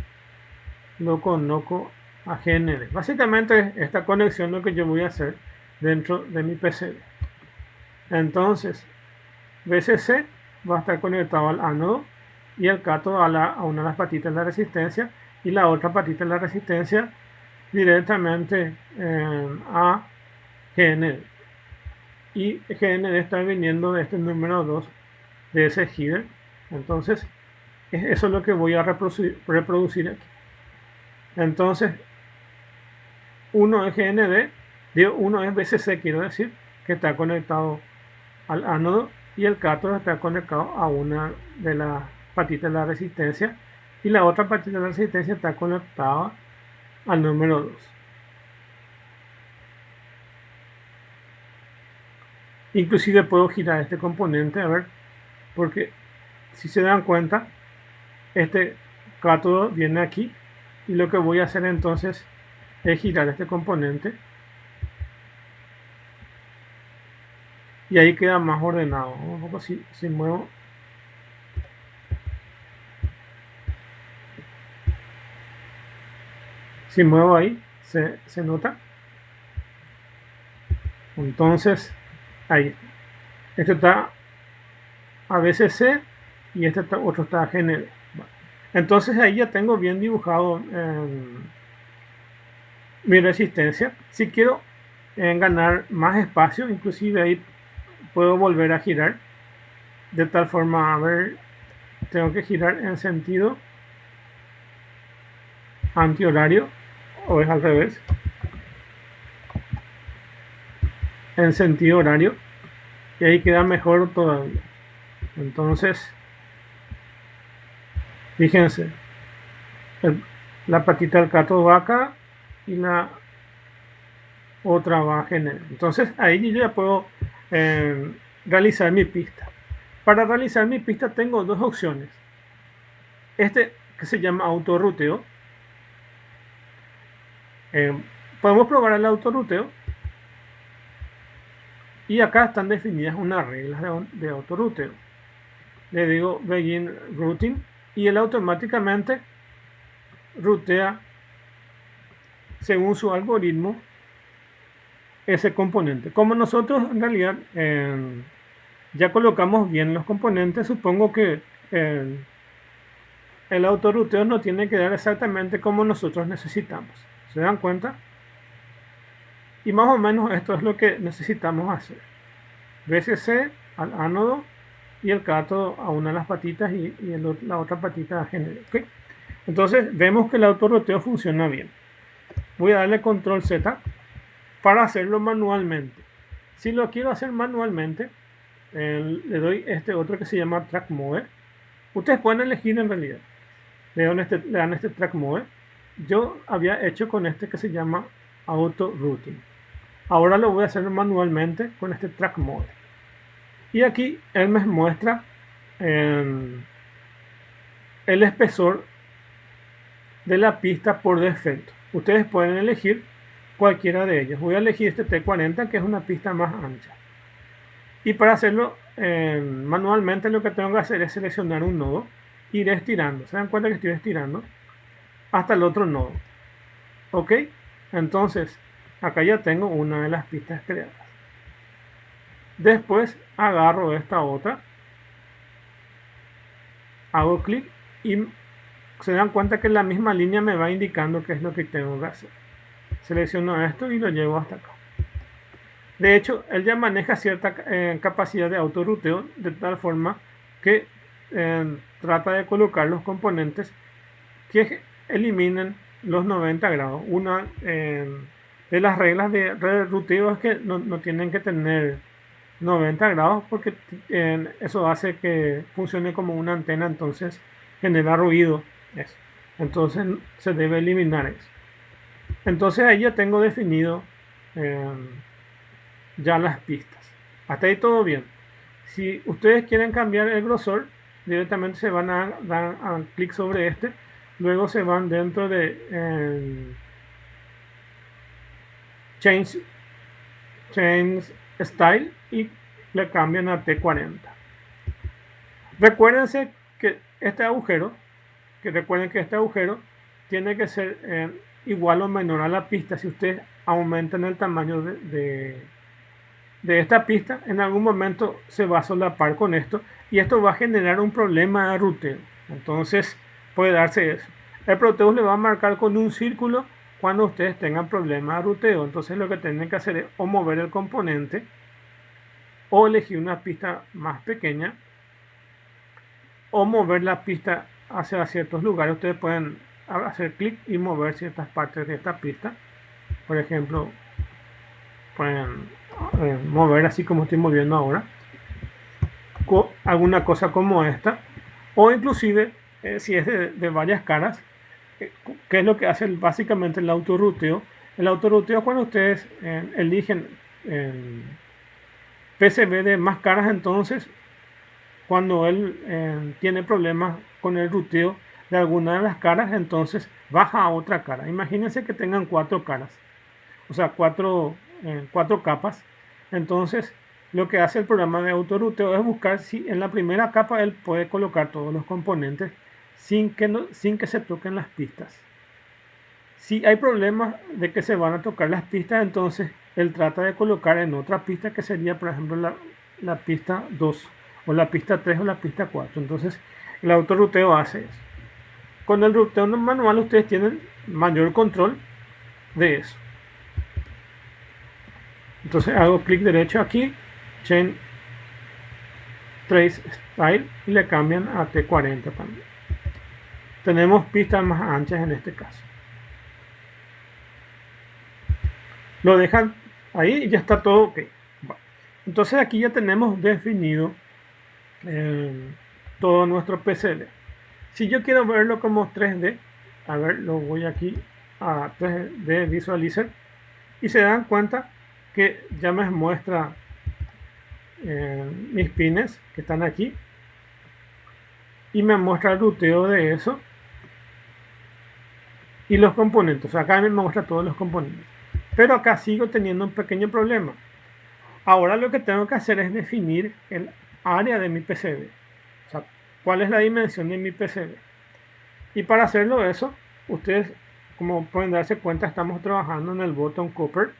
lo coloco a GND. Básicamente esta conexión es lo que yo voy a hacer dentro de mi PCB. Entonces VCC va a estar conectado al ánodo y el cátodo a una de las patitas de la resistencia y la otra patita de la resistencia directamente a GND. Y GND está viniendo de este número 2 de ese header. Entonces eso es lo que voy a reproducir aquí. Entonces 1 es GND, digo 1 es VCC, quiero decir que está conectado al ánodo y el cátodo está conectado a una de las patitas de la resistencia y la otra patita de la resistencia está conectada al número 2. Inclusive puedo girar este componente, a ver, porque si se dan cuenta, este cátodo viene aquí y lo que voy a hacer entonces es girar este componente y ahí queda más ordenado. Un poco si muevo, si muevo ahí se nota. Entonces ahí este está a VCC y este otro está a GND. Entonces ahí ya tengo bien dibujado mi resistencia. Si quiero ganar más espacio, inclusive ahí puedo volver a girar de tal forma, a ver, tengo que girar en sentido antihorario o es al revés, en sentido horario, y ahí queda mejor todavía. Entonces fíjense, la patita del cátodo va acá y la otra va a GND. Entonces ahí yo ya puedo realizar mi pista. Para realizar mi pista tengo dos opciones. Este que se llama autorruteo. Podemos probar el autorruteo. Y acá están definidas unas reglas de autorruteo. Le digo begin routing y él automáticamente rutea según su algoritmo ese componente. Como nosotros en realidad ya colocamos bien los componentes, supongo que el autorruteo no tiene que dar exactamente como nosotros necesitamos. ¿Se dan cuenta? Y más o menos esto es lo que necesitamos hacer. VCC al ánodo y el cátodo a una de las patitas y la otra patita a GND. ¿Okay? Entonces vemos que el autorruteo funciona bien. Voy a darle control Z para hacerlo manualmente. Si lo quiero hacer manualmente, le doy este otro que se llama Track Mode. Ustedes pueden elegir en realidad. Le dan este Track Mode. Yo había hecho con este que se llama Auto Routing. Ahora lo voy a hacer manualmente con este Track Mode. Y aquí él me muestra el espesor de la pista por defecto. Ustedes pueden elegir cualquiera de ellos. Voy a elegir este T40, que es una pista más ancha. Y para hacerlo manualmente lo que tengo que hacer es seleccionar un nodo, ir estirando. ¿Se dan cuenta que estoy estirando? Hasta el otro nodo. ¿Ok? Entonces, acá ya tengo una de las pistas creadas. Después agarro esta otra, hago clic y se dan cuenta que la misma línea me va indicando qué es lo que tengo que hacer. Selecciono esto y lo llevo hasta acá. De hecho, él ya maneja cierta capacidad de autorruteo de tal forma que trata de colocar los componentes que eliminen los 90 grados. Una de las reglas de ruteo es que no tienen que tener 90 grados porque eso hace que funcione como una antena, entonces genera ruido. Eso. Entonces se debe eliminar eso. Entonces ahí ya tengo definido ya las pistas. Hasta ahí todo bien. Si ustedes quieren cambiar el grosor, directamente se van a dar clic sobre este. Luego se van dentro de Change Style y le cambian a T40. Recuérdense que este agujero, tiene que ser igual o menor a la pista. Si ustedes aumentan el tamaño de esta pista, en algún momento se va a solapar con esto y esto va a generar un problema de ruteo. Entonces puede darse eso. El Proteus le va a marcar con un círculo cuando ustedes tengan problemas de ruteo. Entonces lo que tienen que hacer es o mover el componente o elegir una pista más pequeña o mover la pista hacia ciertos lugares. Ustedes pueden hacer clic y mover ciertas partes de esta pista. Por ejemplo, pueden mover así como estoy moviendo ahora, alguna cosa como esta, o inclusive si es de varias caras, que es lo que hace básicamente el autorruteo. El autorruteo, cuando ustedes eligen PCB de más caras, entonces cuando él tiene problemas con el ruteo de alguna de las caras, entonces baja a otra cara. Imagínense que tengan 4 caras, o sea, 4 capas. Entonces lo que hace el programa de autorruteo es buscar si en la primera capa él puede colocar todos los componentes sin que se toquen las pistas. Si hay problemas de que se van a tocar las pistas, entonces él trata de colocar en otra pista, que sería por ejemplo la pista 2 o la pista 3 o la pista 4. Entonces el autorruteo hace eso. Con el ruteo manual ustedes tienen mayor control de eso. Entonces hago clic derecho aquí, Change Trace Style, y le cambian a T40 también. Tenemos pistas más anchas en este caso. Lo dejan ahí y ya está todo ok. Entonces aquí ya tenemos definido todo nuestro PCB. Si yo quiero verlo como 3D, a ver, lo voy aquí a 3D Visualizer y se dan cuenta que ya me muestra mis pines que están aquí y me muestra el ruteo de eso y los componentes. Acá me muestra todos los componentes, pero acá sigo teniendo un pequeño problema. Ahora lo que tengo que hacer es definir el área de mi PCB, o sea, cuál es la dimensión de mi PCB. Y para hacerlo eso, ustedes, como pueden darse cuenta, estamos trabajando en el botón copper,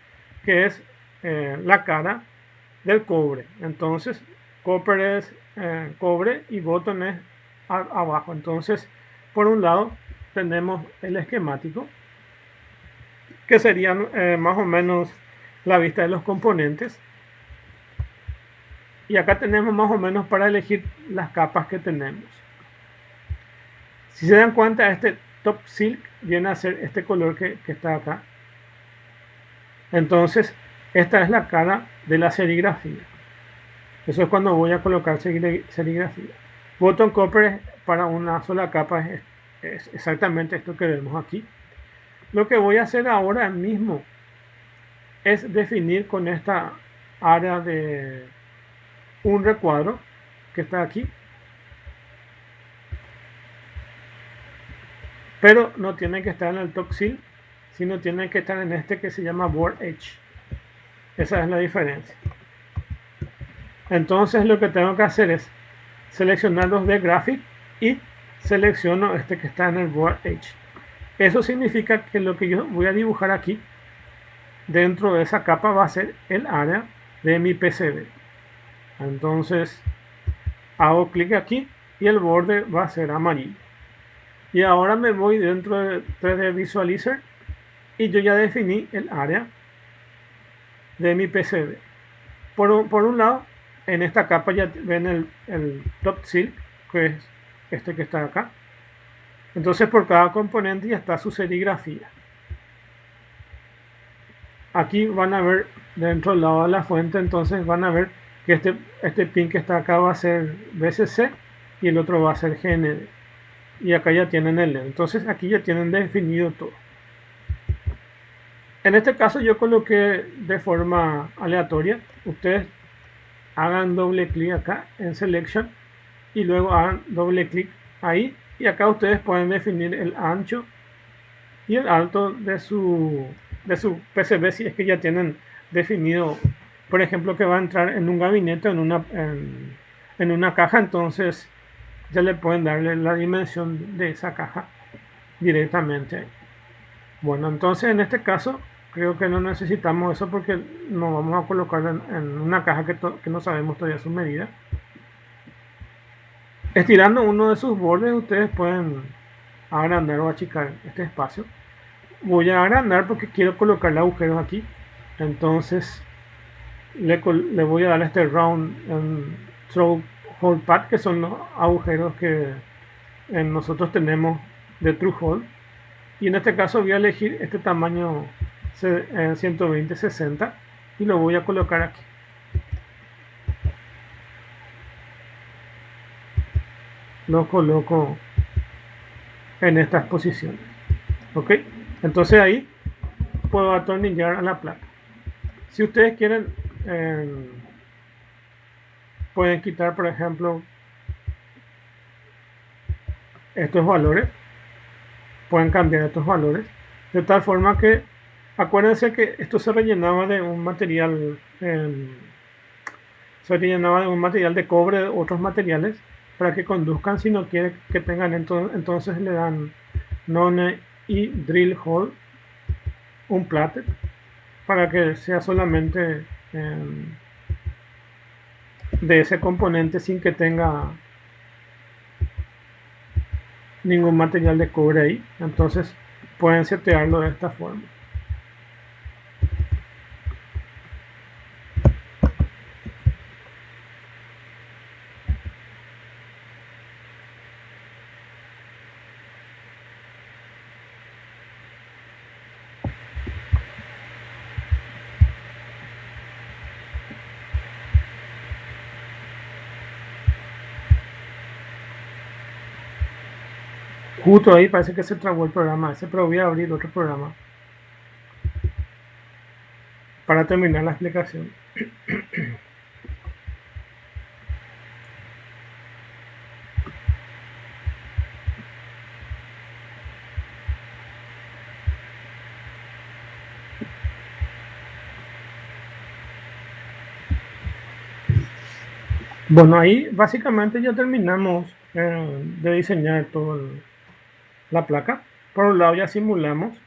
que es la cara del cobre. Entonces copper es cobre y botón es abajo. Entonces por un lado tenemos el esquemático, que sería más o menos la vista de los componentes, y acá tenemos más o menos para elegir las capas que tenemos. Si se dan cuenta, este top silk viene a ser este color que está acá. Entonces esta es la cara de la serigrafía. Eso es cuando voy a colocar serigrafía. Bottom copper para una sola capa es exactamente esto que vemos aquí. Lo que voy a hacer ahora mismo es definir con esta área de un recuadro que está aquí, pero no tiene que estar en el top seal, sino tiene que estar en este que se llama board edge. Esa es la diferencia. Entonces lo que tengo que hacer es seleccionar los de Graphic y selecciono este que está en el Board Edge. Eso significa que lo que yo voy a dibujar aquí dentro de esa capa va a ser el área de mi PCB. Entonces hago clic aquí y el borde va a ser amarillo. Y ahora me voy dentro de 3D Visualizer y yo ya definí el área de mi PCB. Por un lado, en esta capa ya ven el top silk, que es este que está acá. Entonces por cada componente ya está su serigrafía. Aquí van a ver dentro del lado de la fuente, entonces van a ver que este pin que está acá va a ser BCC y el otro va a ser GND. Y acá ya tienen el LED. Entonces aquí ya tienen definido todo. En este caso yo coloqué de forma aleatoria. Ustedes hagan doble clic acá en Selection y luego hagan doble clic ahí. Y acá ustedes pueden definir el ancho y el alto de su PCB si es que ya tienen definido, por ejemplo, que va a entrar en un gabinete o en una caja. Entonces ya le pueden darle la dimensión de esa caja directamente. Bueno, entonces en este caso creo que no necesitamos eso porque no vamos a colocar en una caja que no sabemos todavía su medida. Estirando uno de sus bordes ustedes pueden agrandar o achicar este espacio. Voy a agrandar porque quiero colocarle agujeros aquí. Entonces le voy a dar este round through hole pad, que son los agujeros que nosotros tenemos de through hole. Y en este caso voy a elegir este tamaño 120-60 y lo voy a colocar aquí. Lo coloco en estas posiciones. Ok, entonces ahí puedo atornillar a la placa. Si ustedes quieren, pueden quitar, por ejemplo, estos valores. Pueden cambiar estos valores de tal forma que, acuérdense que esto se rellenaba de un material de cobre, de otros materiales, para que conduzcan. Si no quiere que tengan, entonces le dan none y drill hole un plated para que sea solamente de ese componente sin que tenga ningún material de cobre ahí. Entonces pueden setearlo de esta forma. Justo ahí parece que se trabó el programa ese, pero voy a abrir otro programa para terminar la explicación. Bueno, ahí básicamente ya terminamos de diseñar toda la placa. Por un lado ya simulamos.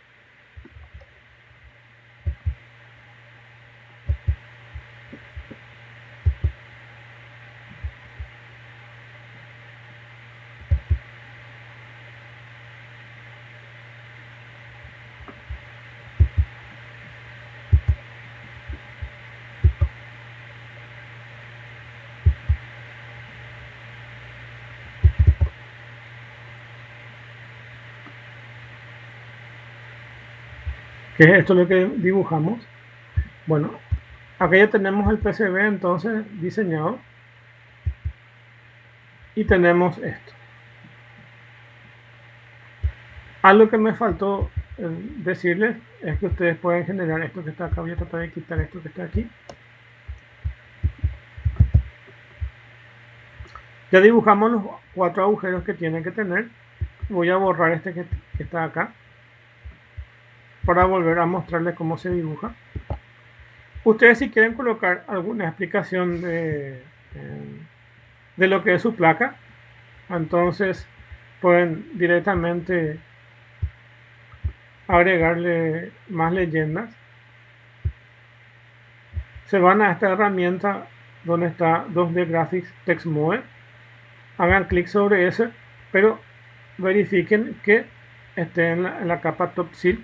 Que es esto lo que dibujamos. Bueno, acá ya tenemos el PCB entonces diseñado y tenemos esto. Algo que me faltó decirles es que ustedes pueden generar esto que está acá. Voy a tratar de quitar esto que está aquí. Ya dibujamos los 4 agujeros que tienen que tener. Voy a borrar este que está acá para volver a mostrarles cómo se dibuja. Ustedes, si quieren colocar alguna explicación de de lo que es su placa. Entonces pueden directamente agregarle más leyendas. Se van a esta herramienta donde está 2D Graphics Text Mode, hagan clic sobre ese, pero verifiquen que esté en la capa Top Silk,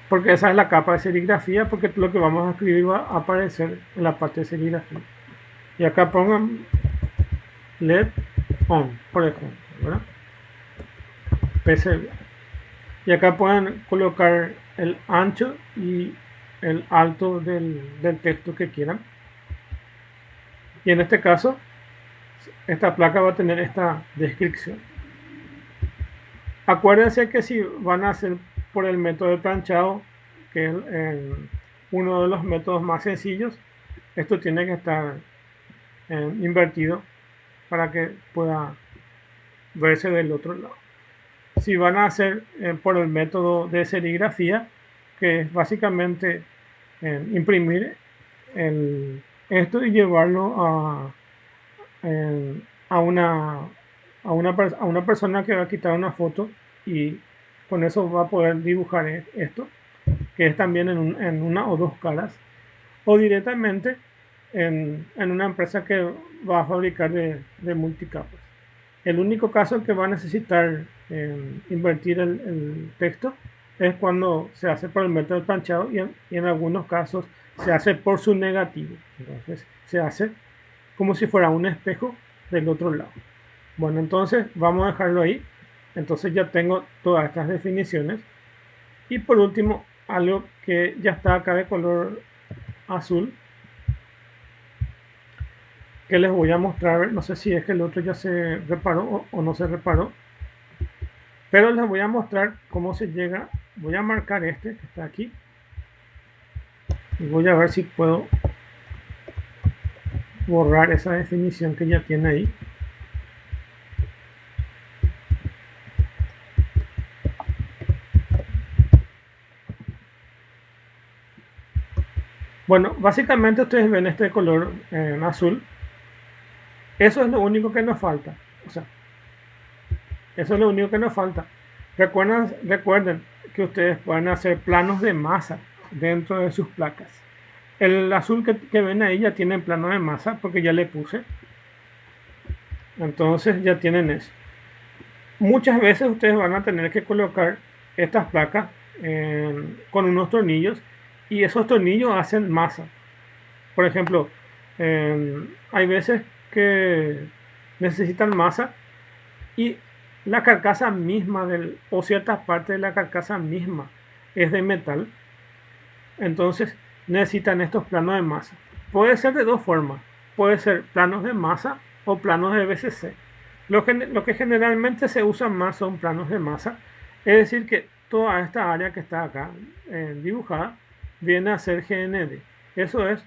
porque esa es la capa de serigrafía, porque lo que vamos a escribir va a aparecer en la parte de serigrafía. Y acá pongan LED On, por ejemplo, ¿verdad? PCB. Y acá pueden colocar el ancho y el alto del texto que quieran. Y en este caso, esta placa va a tener esta descripción. Acuérdense que si van a hacer por el método de planchado, que es uno de los métodos más sencillos, esto tiene que estar invertido para que pueda verse del otro lado. Si van a hacer por el método de serigrafía, que es básicamente imprimir esto y llevarlo a una persona que va a quitar una foto, y con eso va a poder dibujar esto, que es también en una o dos caras, o directamente en una empresa que va a fabricar de multicapas. El único caso en que va a necesitar invertir el texto es cuando se hace por el método del planchado, y en algunos casos se hace por su negativo. Entonces se hace como si fuera un espejo del otro lado. Bueno, entonces vamos a dejarlo ahí. Entonces ya tengo todas estas definiciones. Y por último, algo que ya está acá de color azul, que les voy a mostrar. No sé si es que el otro ya se reparó o no se reparó, pero les voy a mostrar cómo se llega. Voy a marcar este que está aquí y voy a ver si puedo borrar esa definición que ya tiene ahí. Bueno, básicamente ustedes ven este color azul. Eso es lo único que nos falta. O sea, eso es lo único que nos falta. Recuerden que ustedes pueden hacer planos de masa dentro de sus placas. El azul que ven ahí ya tiene plano de masa porque ya le puse. Entonces ya tienen eso. Muchas veces ustedes van a tener que colocar estas placas con unos tornillos, y esos tornillos hacen masa. Por ejemplo, hay veces que necesitan masa y la carcasa misma o ciertas partes de la carcasa misma es de metal. Entonces necesitan estos planos de masa. Puede ser de dos formas. Puede ser planos de masa o planos de BCC. Lo que generalmente se usa más son planos de masa. Es decir, que toda esta área que está acá dibujada viene a ser GND. Eso es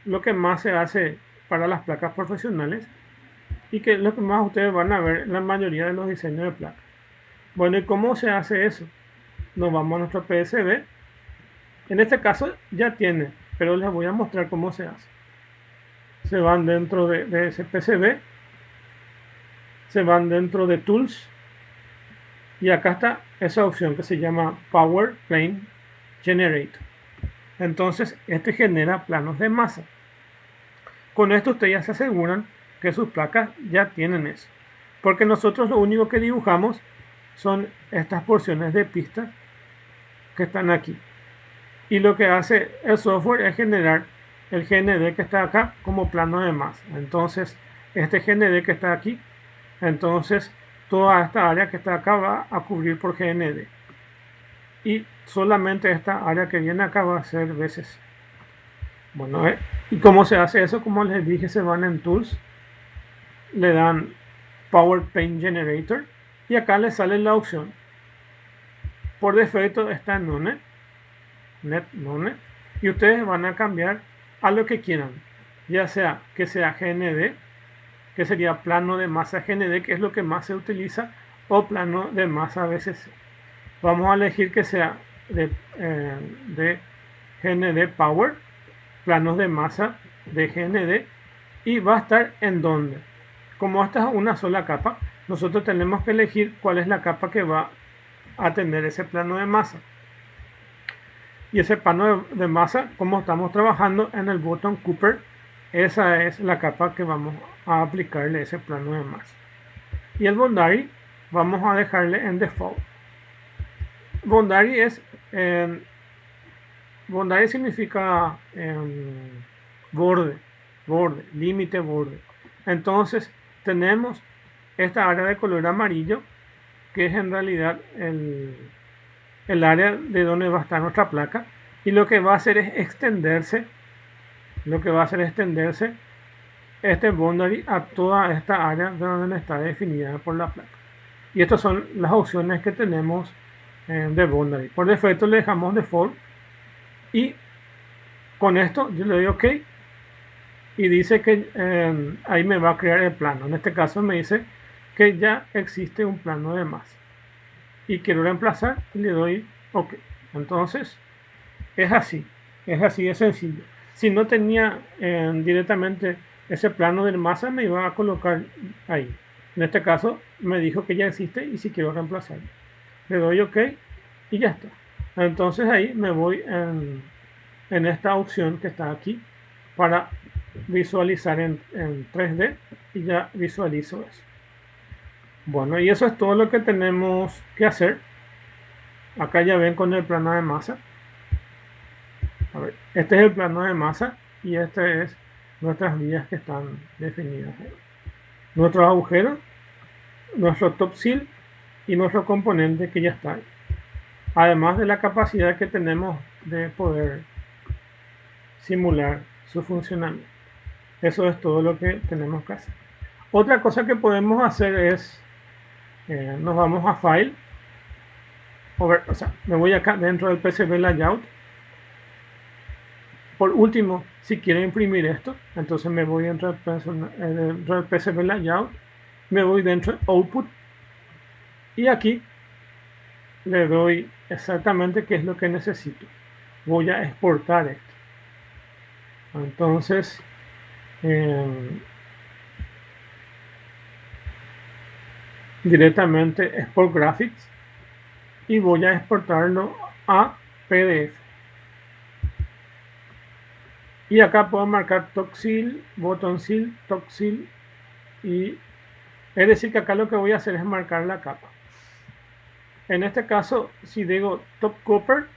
lo que más se hace para las placas profesionales, y que es lo que más ustedes van a ver en la mayoría de los diseños de placas. Bueno, ¿y cómo se hace eso? Nos vamos a nuestro PSB. En este caso ya tiene, pero les voy a mostrar cómo se hace. Se van dentro de ese PCB, se van dentro de Tools, y acá está esa opción que se llama Power Plane Generator. Entonces este genera planos de masa. Con esto ustedes ya se aseguran que sus placas ya tienen eso, porque nosotros lo único que dibujamos son estas porciones de pista que están aquí, y lo que hace el software es generar el GND que está acá como plano de masa. Entonces este GND que está aquí, entonces toda esta área que está acá va a cubrir por GND, y solamente esta área que viene acá va a ser veces. Bueno, ¿y cómo se hace eso? Como les dije, se van en Tools, le dan Power Plane Generator, y acá les sale la opción. Por defecto está en Net None, y ustedes van a cambiar a lo que quieran, ya sea que sea GND, que sería plano de masa GND, que es lo que más se utiliza, o plano de masa BCC. Vamos a elegir que sea de GND Power, planos de masa de GND y va a estar en donde. Como esta es una sola capa, nosotros tenemos que elegir cuál es la capa que va a tener ese plano de masa. Y ese plano de masa, como estamos trabajando en el botón Cooper, esa es la capa que vamos a aplicarle ese plano de masa. Y el boundary vamos a dejarle en default. Boundary boundary significa borde, límite, borde. Entonces tenemos esta área de color amarillo, que es en realidad el área de donde va a estar nuestra placa, y lo que va a hacer es extenderse este boundary a toda esta área donde está definida por la placa. Y estas son las opciones que tenemos de boundary. Por defecto le dejamos default y con esto yo le doy OK y dice que ahí me va a crear el plano. En este caso me dice que ya existe un plano de masa y quiero reemplazar y le doy OK. Entonces es así de sencillo. Si no tenía directamente ese plano de masa, me iba a colocar ahí. En este caso me dijo que ya existe y si quiero reemplazar, le doy OK y ya está. Entonces ahí me voy en esta opción que está aquí para visualizar en 3D y ya visualizo eso. Bueno, y eso es todo lo que tenemos que hacer. Acá ya ven con el plano de masa. A ver, este es el plano de masa y este es nuestras vías que están definidas. Nuestros agujeros, nuestro top seal y nuestro componente que ya está ahí. Además de la capacidad que tenemos de poder simular su funcionamiento. Eso es todo lo que tenemos que hacer. Otra cosa que podemos hacer es, nos vamos a File, me voy acá dentro del PCB Layout. Por último, si quiero imprimir esto, entonces me voy dentro del PCB Layout, me voy dentro de Output y aquí le doy exactamente qué es lo que necesito. Voy a exportar esto. Entonces, directamente Export Graphics y voy a exportarlo a PDF. Y acá puedo marcar Top Seal, Bottom Seal, Top Seal y es decir que acá lo que voy a hacer es marcar la capa. En este caso, si digo Top Copper,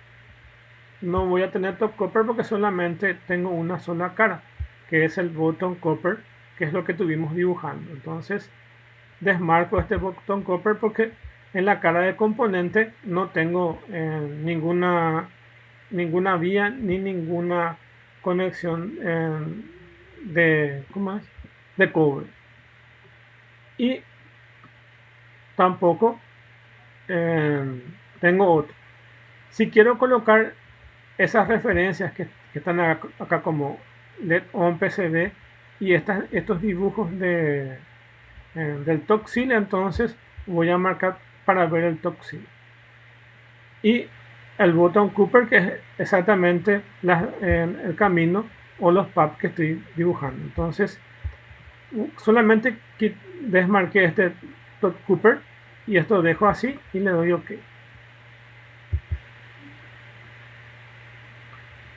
no voy a tener Top Copper porque solamente tengo una sola cara, que es el Bottom Copper, que es lo que estuvimos dibujando. Entonces desmarco este Bottom Copper porque en la cara de componente no tengo ninguna vía ni ninguna conexión de cobre, y tampoco tengo otro. Si quiero colocar esas referencias que están acá como LED on PCB y estos dibujos del Top Seal, entonces voy a marcar para ver el Top Seal y el botón Cooper, que es exactamente el camino o los paths que estoy dibujando. Entonces solamente desmarqué este Top Cooper y esto dejo así y le doy OK.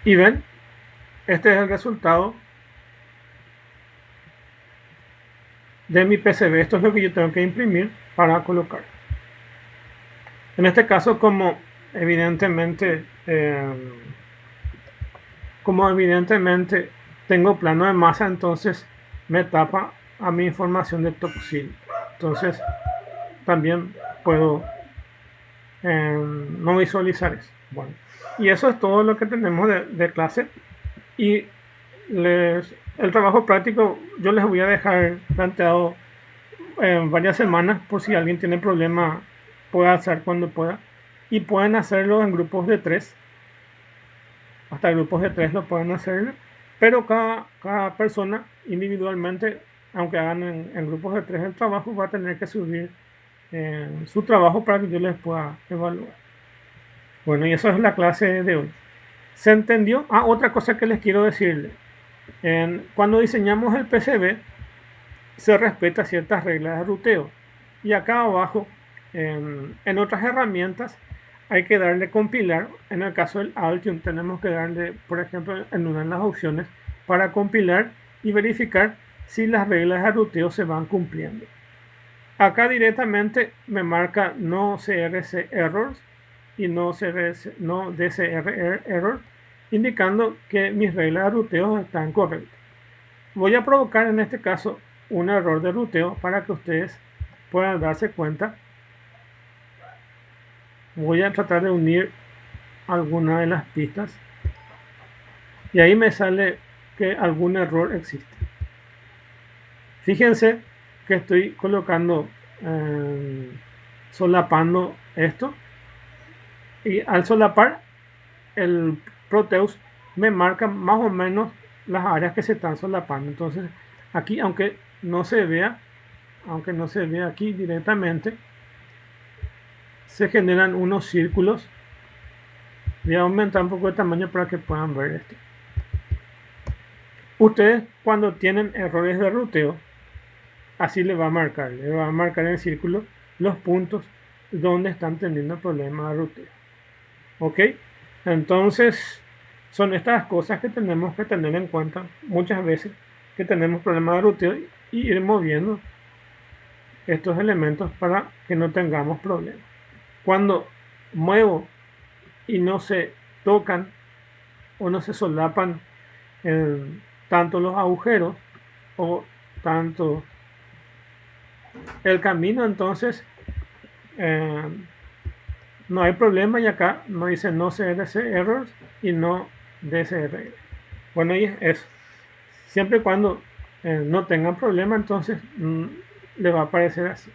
Y ven, este es el resultado de mi PCB. Esto es lo que yo tengo que imprimir para colocar. En este caso, como evidentemente tengo plano de masa, entonces me tapa a mi información de Top Seal. Entonces también puedo no visualizar eso. Bueno, y eso es todo lo que tenemos de clase. Y el trabajo práctico yo les voy a dejar planteado varias semanas por si alguien tiene problema, pueda hacer cuando pueda. Y pueden hacerlo en grupos de 3. Hasta grupos de 3 lo pueden hacer. Pero cada persona individualmente, aunque hagan en grupos de 3 el trabajo, va a tener que subir su trabajo para que yo les pueda evaluar. Bueno, y eso es la clase de hoy. ¿Se entendió? Otra cosa que les quiero decirle. Cuando diseñamos el PCB, se respeta ciertas reglas de ruteo. Y acá abajo, en otras herramientas, hay que darle compilar. En el caso del Altium, tenemos que darle, por ejemplo, en una de las opciones, para compilar y verificar si las reglas de ruteo se van cumpliendo. Acá directamente me marca no CRC errors y no DCR error, indicando que mis reglas de ruteo están correctas. Voy a provocar en este caso un error de ruteo para que ustedes puedan darse cuenta. Voy a tratar de unir alguna de las pistas y ahí me sale que algún error existe. Fíjense que estoy colocando, solapando esto, y al solapar el Proteus me marca más o menos las áreas que se están solapando. Entonces aquí, aunque no se vea aquí directamente, se generan unos círculos. Voy a aumentar un poco de tamaño para que puedan ver esto. Ustedes, cuando tienen errores de ruteo, así le va a marcar en círculo los puntos donde están teniendo problemas de ruteo. Ok, entonces son estas cosas que tenemos que tener en cuenta muchas veces que tenemos problemas de ruteo, y ir moviendo estos elementos para que no tengamos problemas. Cuando muevo y no se tocan o no se solapan tanto los agujeros o tanto el camino, entonces no hay problema, y acá no dice no CRC errors y no DCR. Bueno, y es siempre y cuando no tengan problema, entonces le va a aparecer así.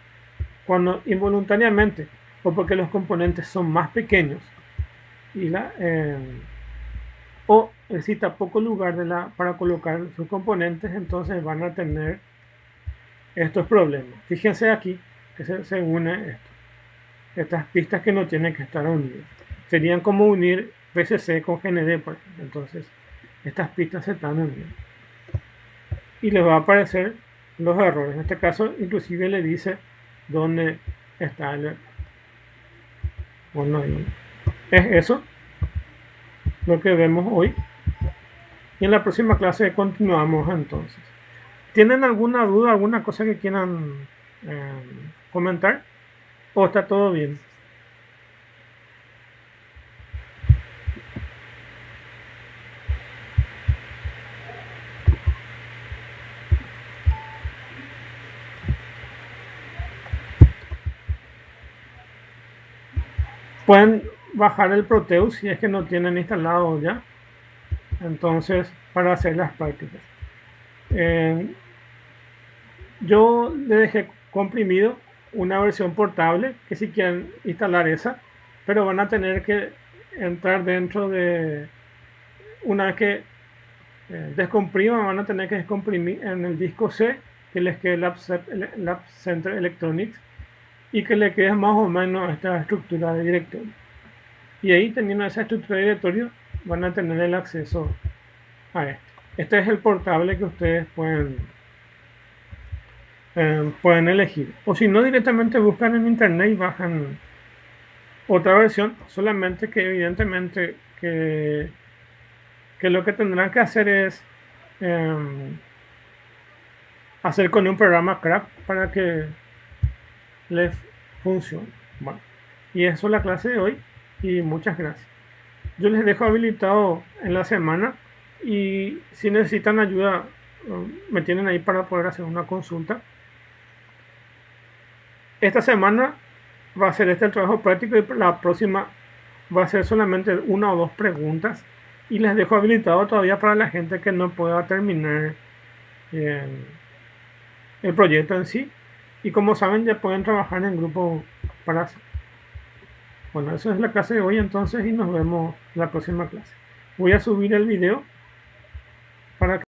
Cuando involuntariamente o porque los componentes son más pequeños y o necesita poco lugar para colocar sus componentes, entonces van a tener estos problemas. Fíjense aquí que se une esto. Estas pistas que no tienen que estar unidas. Serían como unir PCC con GND, por ejemplo. Entonces, estas pistas se están uniendo. Y les va a aparecer los errores. En este caso, inclusive le dice dónde está el error. Bueno, es eso lo que vemos hoy. Y en la próxima clase continuamos entonces. ¿Tienen alguna duda, alguna cosa que quieran comentar? ¿O está todo bien? Pueden bajar el Proteus si es que no tienen instalado ya. Entonces, para hacer las prácticas. Yo le dejé comprimido una versión portable, que si quieren instalar esa, pero van a tener que entrar dentro de, una vez que descompriman, van a tener que descomprimir en el disco C, que les quede Lab Center Electronics, y que le quede más o menos esta estructura de directorio. Y ahí, teniendo esa estructura de directorio, van a tener el acceso a esto. Este es el portable que ustedes pueden elegir. O si no, directamente buscan en internet y bajan otra versión. Solamente que evidentemente que lo que tendrán que hacer es hacer con un programa crack para que les funcione. Bueno, y eso es la clase de hoy, y muchas gracias. Yo les dejo habilitado en la semana, y si necesitan ayuda me tienen ahí para poder hacer una consulta. Esta semana va a ser el trabajo práctico, y la próxima va a ser solamente una o dos preguntas, y les dejo habilitado todavía para la gente que no pueda terminar el proyecto en sí, y como saben ya pueden trabajar en grupo para hacer. Bueno, eso es la clase de hoy entonces, y nos vemos la próxima clase. Voy a subir el video para que